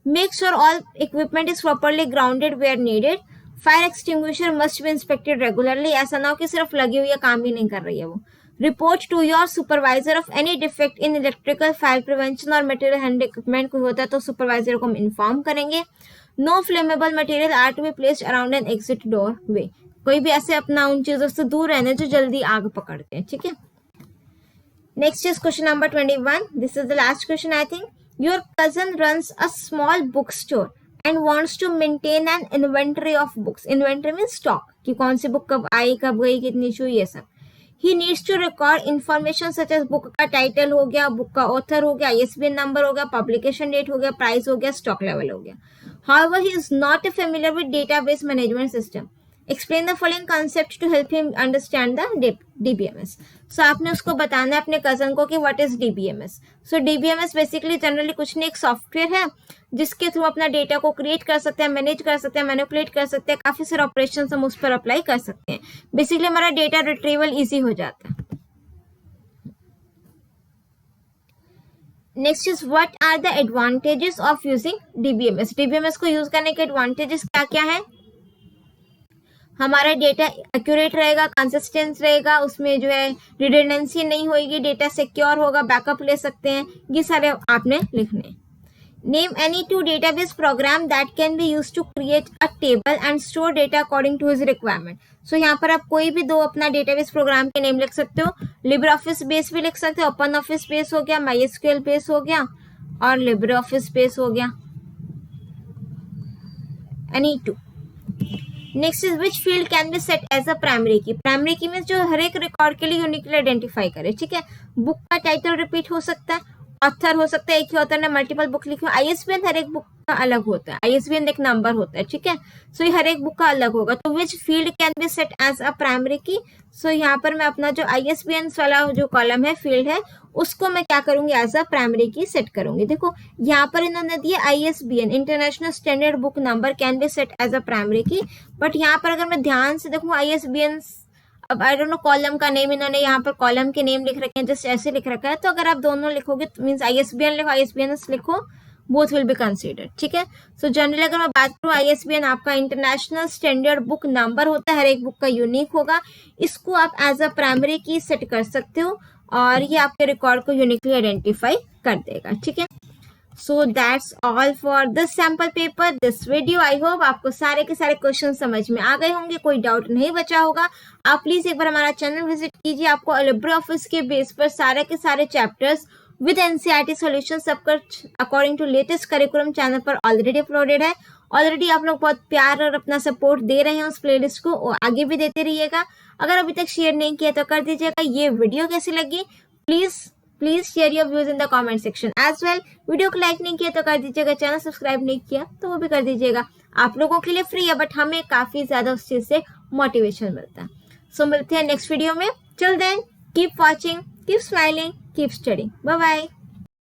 Make sure all equipment is properly grounded where needed. Fire extinguisher must be inspected regularly. ऐसा ना हो कि सिर्फ लगी हुई है, काम ही नहीं कर रही है वो। Report to your supervisor of any defect in electrical, fire prevention और material handling equipment कोई होता है तो supervisor को हम inform करेंगे। No flammable material are to be placed around an exit doorway. कोई भी ऐसे अपना उन चीजों से दूर रहने जो जल्दी आग पकड़ते हैं, ठीक है। Next is question number 21. This is the last question I think. Your cousin runs a small book store and wants to maintain an inventory of books. Inventory mean stock, कि कौन सी बुक कब आई, कब गई, कितनी इशू, ये सब. He needs to record information such as book का title हो गया, बुक का ऑथर हो गया, ISBN नंबर हो गया, पब्लिकेशन डेट हो गया, प्राइस हो गया, स्टॉक लेवल हो गया. However, he is not familiar with database management system. Explain the following concepts to help him understand the DBMS. So आपने उसको बताना है अपने कजन को कि what is DBMS. So DBMS basically generally कुछ नहीं, एक सॉफ्टवेयर है जिसके थ्रू अपना डेटा को क्रिएट कर सकते हैं, मैनेज कर सकते हैं, मैनिपुलेट कर सकते हैं, काफी सारे ऑपरेशन हम उस पर अप्लाई कर सकते हैं. बेसिकली हमारा डेटा रिट्रीवल इजी हो जाता है. Next is what are the advantages of using DBMS. DBMS को यूज करने के एडवांटेजेस क्या क्या है? हमारा डेटा एक्यूरेट रहेगा, कंसिस्टेंट रहेगा, उसमें जो है रिडंडेंसी नहीं होगी, डेटा सिक्योर होगा, बैकअप ले सकते हैं. ये सारे आपने लिखने. Name any two database program that can be use to create a table and store data according to his requirement. So यहाँ पर आप कोई भी दो अपना डेटाबेस प्रोग्राम के नेम लिख सकते हो. लिब्रे ऑफिस बेस भी लिख सकते हो, ओपन ऑफिस बेस हो गया, MySQL बेस हो गया और लिब्रे ऑफिस बेस हो गया. Any two. Next is which field can be set as a primary key. Primary key में जो हर एक रिकॉर्ड के लिए यूनिकली आइडेंटिफाई करे. ठीक है, बुक का टाइटल रिपीट हो सकता है, ऑथर हो सकता है, एक ही ऑथर ने मल्टीपल बुक लिखी हो. ISBN हर एक बुक का अलग होता है, ISBN एक नंबर होता है. ठीक है, सो ये हर एक बुक का अलग होगा. तो which field can be set as a primary key. So यहाँ पर मैं अपना जो ISBN वाला जो कॉलम है, फील्ड है, उसको मैं क्या करूंगी, as a primary key set करूंगी. देखो यहाँ पर इन्होंने दिया ISBN international standard book number can be set as a primary key. But यहाँ पर अगर मैं ध्यान से देखूँ ISBN, अब आई डोंट नो कॉलम का नेम इन्होंने यहाँ पर कॉलम के नेम लिख रखे हैं, जस्ट ऐसे लिख रखा है. तो अगर आप दोनों लिखोगे मीन्स ISBN लिखो, ISBN लिखो, बोथ विल बी कंसीडर्ड. ठीक है, सो जनरली अगर मैं बात करूँ ISBN आपका इंटरनेशनल स्टैंडर्ड बुक नंबर होता है, हर एक बुक का यूनिक होगा. इसको आप as a primary key set कर सकते हो और ये आपके रिकॉर्ड को यूनिकली आइडेंटिफाई कर देगा. ठीक है, so that's all for this sample paper, this video. I hope आपको सारे के सारे क्वेश्चन समझ में आ गए होंगे, कोई डाउट नहीं बचा होगा. आप प्लीज एक बार हमारा चैनल विजिट कीजिए. आपको लिब्रे ऑफिस के बेस पर सारे के सारे चैप्टर्स विद NCERT सॉल्यूशन सब कुछ according to latest curriculum channel पर ऑलरेडी अपलोडेड है. ऑलरेडी आप लोग बहुत प्यार और अपना सपोर्ट दे रहे हैं उस प्लेलिस्ट को, और आगे भी देते रहिएगा. अगर अभी तक शेयर नहीं किया तो कर दीजिएगा. ये वीडियो कैसी लगी please share your views in the comment section as well. Video को लाइक नहीं किया तो कर दीजिएगा, चैनल सब्सक्राइब नहीं किया तो वो भी कर दीजिएगा. आप लोगों के लिए फ्री है बट हमें काफी ज्यादा उस चीज से मोटिवेशन मिलता है. सो मिलते हैं नेक्स्ट वीडियो में. Till then keep watching, keep smiling, keep studying. Bye bye.